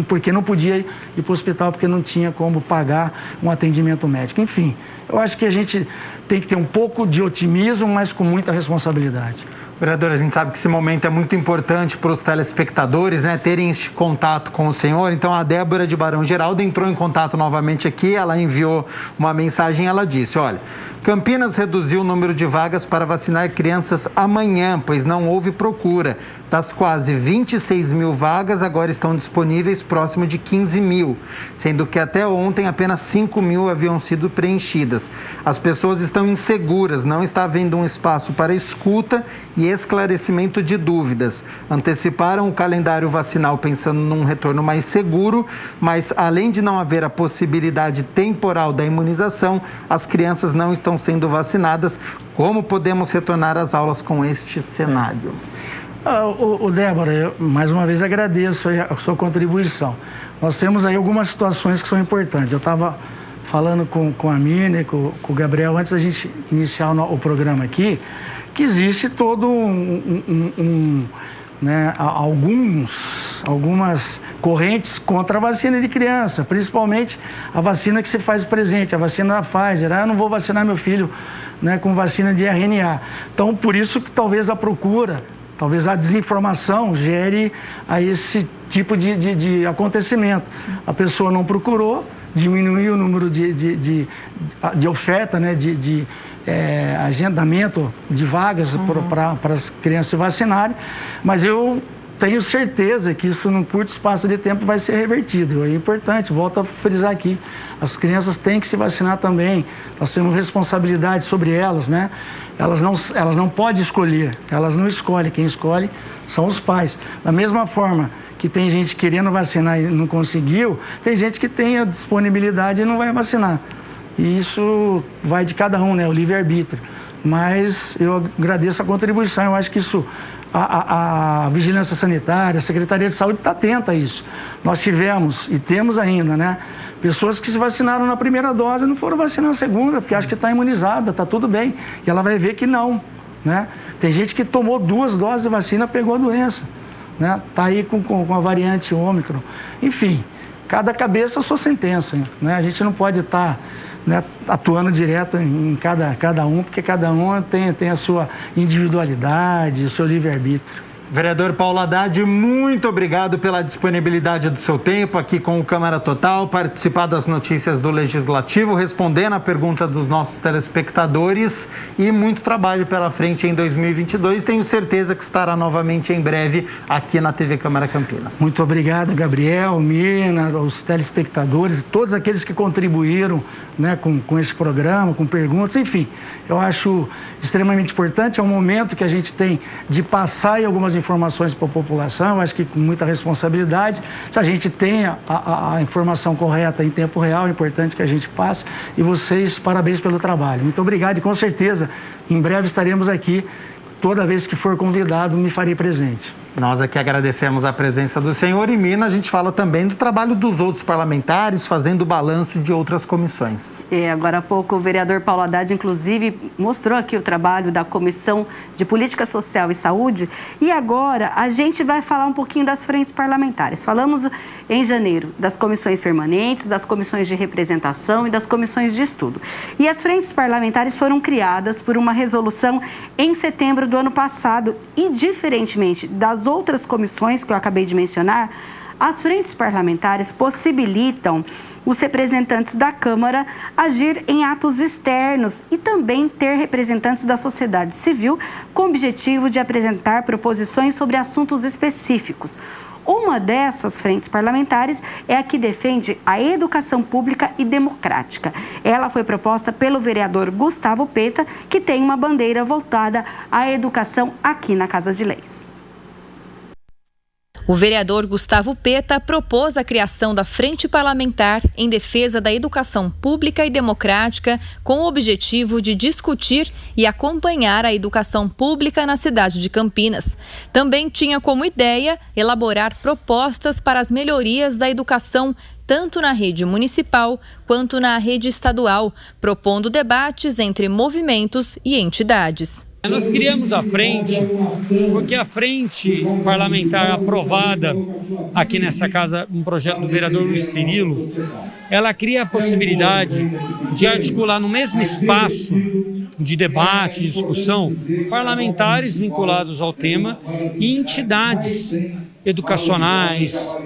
Speaker 2: Porque não podia ir para o hospital, porque não tinha como pagar um atendimento médico. Enfim, eu acho que a gente tem que ter um pouco de otimismo, mas com muita responsabilidade.
Speaker 1: Vereador, a gente sabe que esse momento é muito importante para os telespectadores, né, terem este contato com o senhor. Então, a Débora de Barão Geraldo entrou em contato novamente aqui, ela enviou uma mensagem, ela disse, olha, Campinas reduziu o número de vagas para vacinar crianças amanhã, pois não houve procura. Das quase 26 mil vagas, agora estão disponíveis próximo de 15 mil. mil, sendo que até ontem apenas 5 mil haviam sido preenchidas. As pessoas estão inseguras, não está havendo um espaço para escuta e esclarecimento de dúvidas. Anteciparam o calendário vacinal pensando num retorno mais seguro, mas além de não haver a possibilidade temporal da imunização, as crianças não estão sendo vacinadas. Como podemos retornar às aulas com este cenário?
Speaker 2: Débora, eu mais uma vez agradeço a sua contribuição. Nós temos aí algumas situações que são importantes. Eu estava falando com a Mina e com o Gabriel antes da gente iniciar o programa aqui, que existe todo algumas correntes contra a vacina de criança, principalmente a vacina que se faz presente, a vacina da Pfizer. Eu não vou vacinar meu filho, né, com vacina de RNA. Então, por isso que talvez a procura, talvez a desinformação gere a esse tipo de acontecimento. A pessoa não procurou, diminuiu o número de oferta, né, de agendamento de vagas para as crianças se vacinarem, mas eu tenho certeza que isso num curto espaço de tempo vai ser revertido. É importante, volto a frisar aqui, as crianças têm que se vacinar também, nós temos responsabilidade sobre elas, né? Elas não podem escolher, elas não escolhem, quem escolhe são os pais. Da mesma forma que tem gente querendo vacinar e não conseguiu, tem gente que tem a disponibilidade e não vai vacinar. E isso vai de cada um, né? O livre-arbítrio. Mas eu agradeço a contribuição, eu acho que isso, a Vigilância Sanitária, a Secretaria de Saúde está atenta a isso. Nós tivemos e temos ainda, né? Pessoas que se vacinaram na primeira dose e não foram vacinar na segunda, porque acha que está imunizada, está tudo bem. E ela vai ver que não, né? Tem gente que tomou 2 doses de vacina, pegou a doença, né? Está aí com a variante Ômicron. Enfim, cada cabeça a sua sentença, né? A gente não pode estar atuando direto em cada um, porque cada um tem a sua individualidade, o seu livre-arbítrio.
Speaker 1: Vereador Paulo Haddad, muito obrigado pela disponibilidade do seu tempo aqui com o Câmara Total, participar das notícias do Legislativo, respondendo a pergunta dos nossos telespectadores e muito trabalho pela frente em 2022. Tenho certeza que estará novamente em breve aqui na TV Câmara Campinas.
Speaker 2: Muito obrigado, Gabriel, Mina, os telespectadores, todos aqueles que contribuíram, né, com esse programa, com perguntas, enfim. Eu acho extremamente importante, é um momento que a gente tem de passar algumas informações para a população, acho que com muita responsabilidade. Se a gente tem a informação correta em tempo real, é importante que a gente passe. E vocês, parabéns pelo trabalho. Muito obrigado e com certeza, em breve estaremos aqui. Toda vez que for convidado, me farei presente.
Speaker 1: Nós aqui agradecemos a presença do senhor e Mina, a gente fala também do trabalho dos outros parlamentares, fazendo o balanço de outras comissões.
Speaker 3: Agora há pouco o vereador Paulo Haddad, inclusive, mostrou aqui o trabalho da Comissão de Política Social e Saúde. E agora a gente vai falar um pouquinho das frentes parlamentares. Falamos em janeiro das comissões permanentes, das comissões de representação e das comissões de estudo. E as frentes parlamentares foram criadas por uma resolução em setembro do ano passado e, diferentemente das outras comissões que eu acabei de mencionar, as frentes parlamentares possibilitam os representantes da Câmara agir em atos externos e também ter representantes da sociedade civil com o objetivo de apresentar proposições sobre assuntos específicos. Uma dessas frentes parlamentares é a que defende a educação pública e democrática. Ela foi proposta pelo vereador Gustavo Peta, que tem uma bandeira voltada à educação aqui na Casa de Leis.
Speaker 4: O vereador Gustavo Peta propôs a criação da Frente Parlamentar em defesa da educação pública e democrática com o objetivo de discutir e acompanhar a educação pública na cidade de Campinas. Também tinha como ideia elaborar propostas para as melhorias da educação tanto na rede municipal quanto na rede estadual, propondo debates entre movimentos e entidades.
Speaker 5: Nós criamos a frente porque a frente parlamentar aprovada aqui nessa casa, um projeto do vereador Luiz Cirilo, ela cria a possibilidade de articular no mesmo espaço de debate, de discussão, parlamentares vinculados ao tema e entidades educacionais,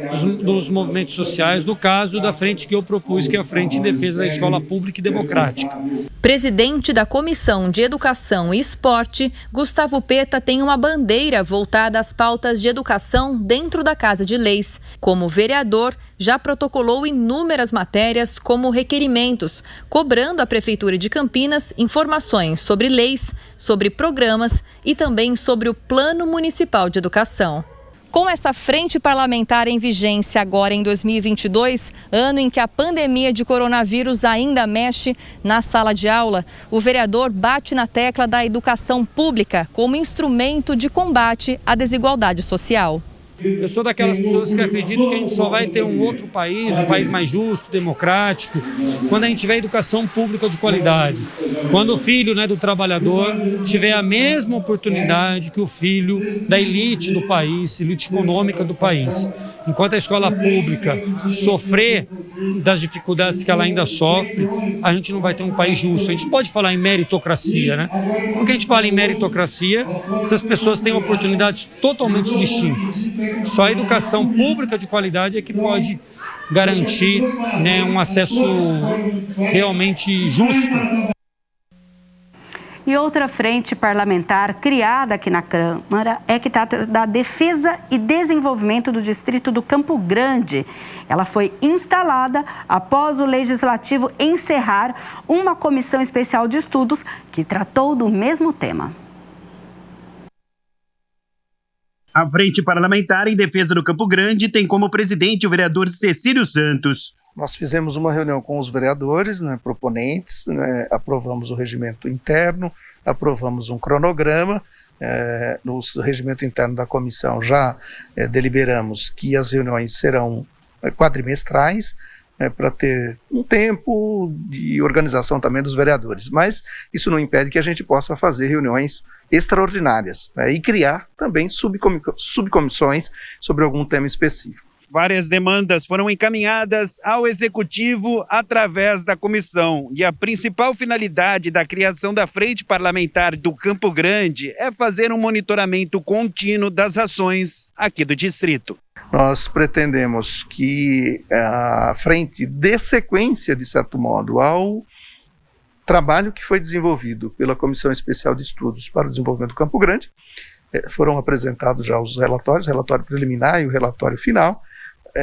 Speaker 5: dos movimentos sociais, no caso da frente que eu propus, que é a Frente em Defesa da Escola Pública e Democrática.
Speaker 4: Presidente da Comissão de Educação e Esporte, Gustavo Peta tem uma bandeira voltada às pautas de educação dentro da Casa de Leis. Como vereador, já protocolou inúmeras matérias como requerimentos, cobrando à Prefeitura de Campinas informações sobre leis, sobre programas e também sobre o Plano Municipal de Educação. Com essa frente parlamentar em vigência agora em 2022, ano em que a pandemia de coronavírus ainda mexe na sala de aula, o vereador bate na tecla da educação pública como instrumento de combate à desigualdade social.
Speaker 5: Eu sou daquelas pessoas que acreditam que a gente só vai ter um outro país, um país mais justo, democrático, quando a gente tiver educação pública de qualidade. Quando o filho, do trabalhador tiver a mesma oportunidade que o filho da elite do país, elite econômica do país. Enquanto a escola pública sofrer das dificuldades que ela ainda sofre, a gente não vai ter um país justo. A gente pode falar em meritocracia, né? Como que a gente fala em meritocracia se as pessoas têm oportunidades totalmente distintas? Só a educação pública de qualidade é que pode garantir, um acesso realmente justo.
Speaker 3: E outra frente parlamentar criada aqui na Câmara é que trata da defesa e desenvolvimento do distrito do Campo Grande. Ela foi instalada após o Legislativo encerrar uma comissão especial de estudos que tratou do mesmo tema.
Speaker 6: A Frente Parlamentar em Defesa do Campo Grande tem como presidente o vereador Cecílio Santos.
Speaker 7: Nós fizemos uma reunião com os vereadores, proponentes, aprovamos o regimento interno, aprovamos um cronograma. No regimento interno da comissão já deliberamos que as reuniões serão quadrimestrais, para ter um tempo de organização também dos vereadores. Mas isso não impede que a gente possa fazer reuniões extraordinárias, e criar também subcomissões sobre algum tema específico.
Speaker 6: Várias demandas foram encaminhadas ao Executivo através da comissão. E a principal finalidade da criação da Frente Parlamentar do Campo Grande é fazer um monitoramento contínuo das ações aqui do distrito.
Speaker 7: Nós pretendemos que a frente dê sequência, de certo modo, ao trabalho que foi desenvolvido pela Comissão Especial de Estudos para o Desenvolvimento do Campo Grande. Foram apresentados já os relatórios, o relatório preliminar e o relatório final.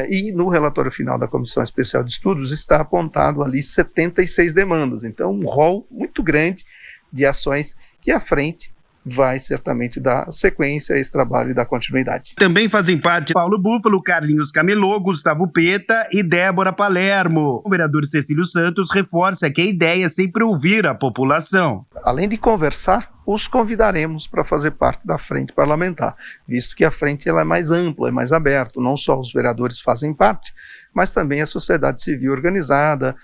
Speaker 7: E no relatório final da Comissão Especial de Estudos está apontado ali 76 demandas. Então, um rol muito grande de ações que a frente vai certamente dar sequência a esse trabalho e dar continuidade.
Speaker 6: Também fazem parte Paulo Búfalo, Carlinhos Camelô, Gustavo Peta e Débora Palermo. O vereador Cecílio Santos reforça que a ideia é sempre ouvir a população.
Speaker 7: Além de conversar, os convidaremos para fazer parte da frente parlamentar, visto que a frente ela é mais ampla, é mais aberta, não só os vereadores fazem parte, mas também a sociedade civil organizada,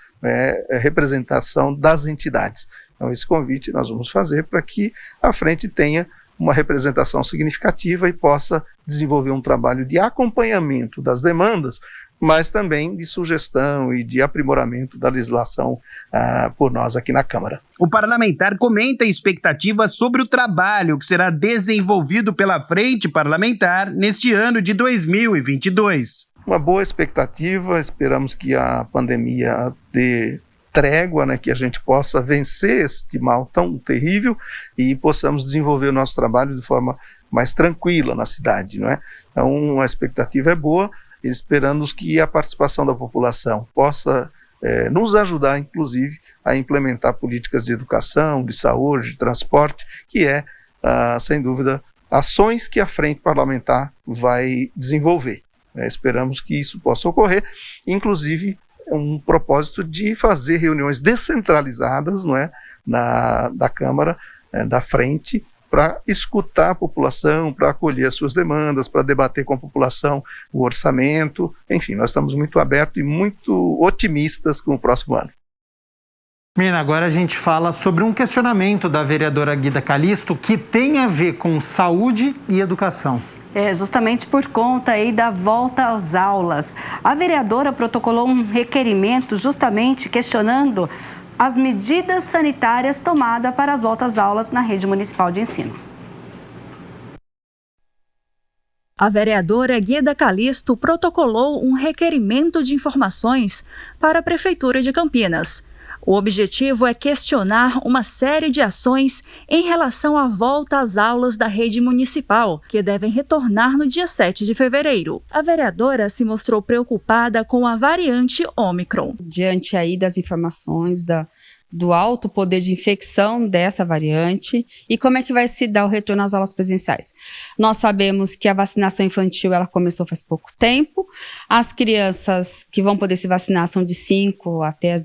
Speaker 7: representação das entidades. Então, esse convite nós vamos fazer para que a frente tenha uma representação significativa e possa desenvolver um trabalho de acompanhamento das demandas, mas também de sugestão e de aprimoramento da legislação por nós aqui na Câmara.
Speaker 6: O parlamentar comenta expectativas sobre o trabalho que será desenvolvido pela Frente Parlamentar neste ano de 2022.
Speaker 7: Uma boa expectativa, esperamos que a pandemia dê trégua, que a gente possa vencer este mal tão terrível e possamos desenvolver o nosso trabalho de forma mais tranquila na cidade, Então, a expectativa é boa, esperamos que a participação da população possa nos ajudar, inclusive, a implementar políticas de educação, de saúde, de transporte, que sem dúvida, ações que a Frente Parlamentar vai desenvolver. Esperamos que isso possa ocorrer, inclusive um propósito de fazer reuniões descentralizadas da Câmara, da Frente, para escutar a população, para acolher as suas demandas, para debater com a população o orçamento. Enfim, nós estamos muito abertos e muito otimistas com o próximo ano.
Speaker 1: Mina, agora a gente fala sobre um questionamento da vereadora Guida Calisto que tem a ver com saúde e educação.
Speaker 3: Justamente por conta aí da volta às aulas. A vereadora protocolou um requerimento justamente questionando as medidas sanitárias tomadas para as voltas às aulas na rede municipal de ensino.
Speaker 8: A vereadora Guida Calisto protocolou um requerimento de informações para a Prefeitura de Campinas. O objetivo é questionar uma série de ações em relação à volta às aulas da rede municipal, que devem retornar no dia 7 de fevereiro. A vereadora se mostrou preocupada com a variante Ômicron.
Speaker 9: Diante aí das informações do alto poder de infecção dessa variante e como é que vai se dar o retorno às aulas presenciais. Nós sabemos que a vacinação infantil ela começou faz pouco tempo, as crianças que vão poder se vacinar são de 5 até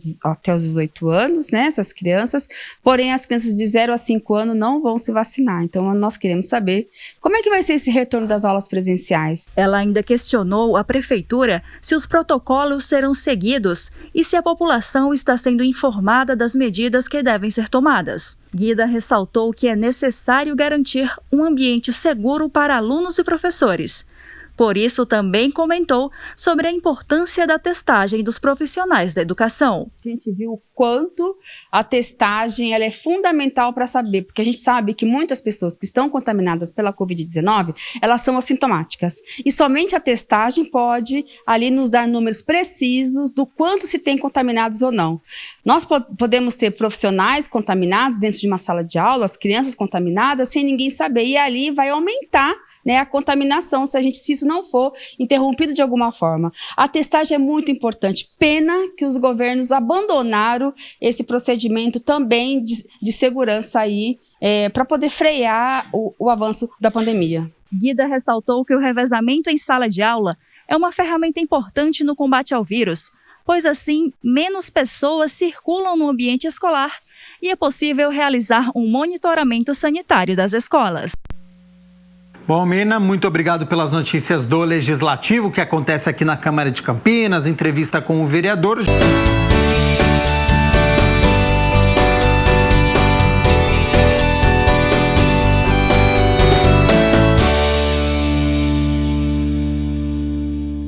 Speaker 9: os 18 anos, né, essas crianças, porém as crianças de 0 a 5 anos não vão se vacinar, então nós queremos saber como é que vai ser esse retorno das aulas presenciais.
Speaker 8: Ela ainda questionou a prefeitura se os protocolos serão seguidos e se a população está sendo informada das medidas que devem ser tomadas. Guida ressaltou que é necessário garantir um ambiente seguro para alunos e professores. Por isso, também comentou sobre a importância da testagem dos profissionais da educação.
Speaker 9: A gente viu o quanto a testagem ela é fundamental para saber, porque a gente sabe que muitas pessoas que estão contaminadas pela Covid-19, elas são assintomáticas. E somente a testagem pode ali nos dar números precisos do quanto se tem contaminados ou não. Nós podemos ter profissionais contaminados dentro de uma sala de aula, as crianças contaminadas, sem ninguém saber, e ali vai aumentar, né, a contaminação, se isso não for interrompido de alguma forma. A testagem é muito importante. Pena que os governos abandonaram esse procedimento também de segurança aí, para poder frear o avanço da pandemia.
Speaker 8: Guida ressaltou que o revezamento em sala de aula é uma ferramenta importante no combate ao vírus, pois assim menos pessoas circulam no ambiente escolar e é possível realizar um monitoramento sanitário das escolas.
Speaker 1: Bom, Mirna, muito obrigado pelas notícias do Legislativo, que acontece aqui na Câmara de Campinas, entrevista com o vereador.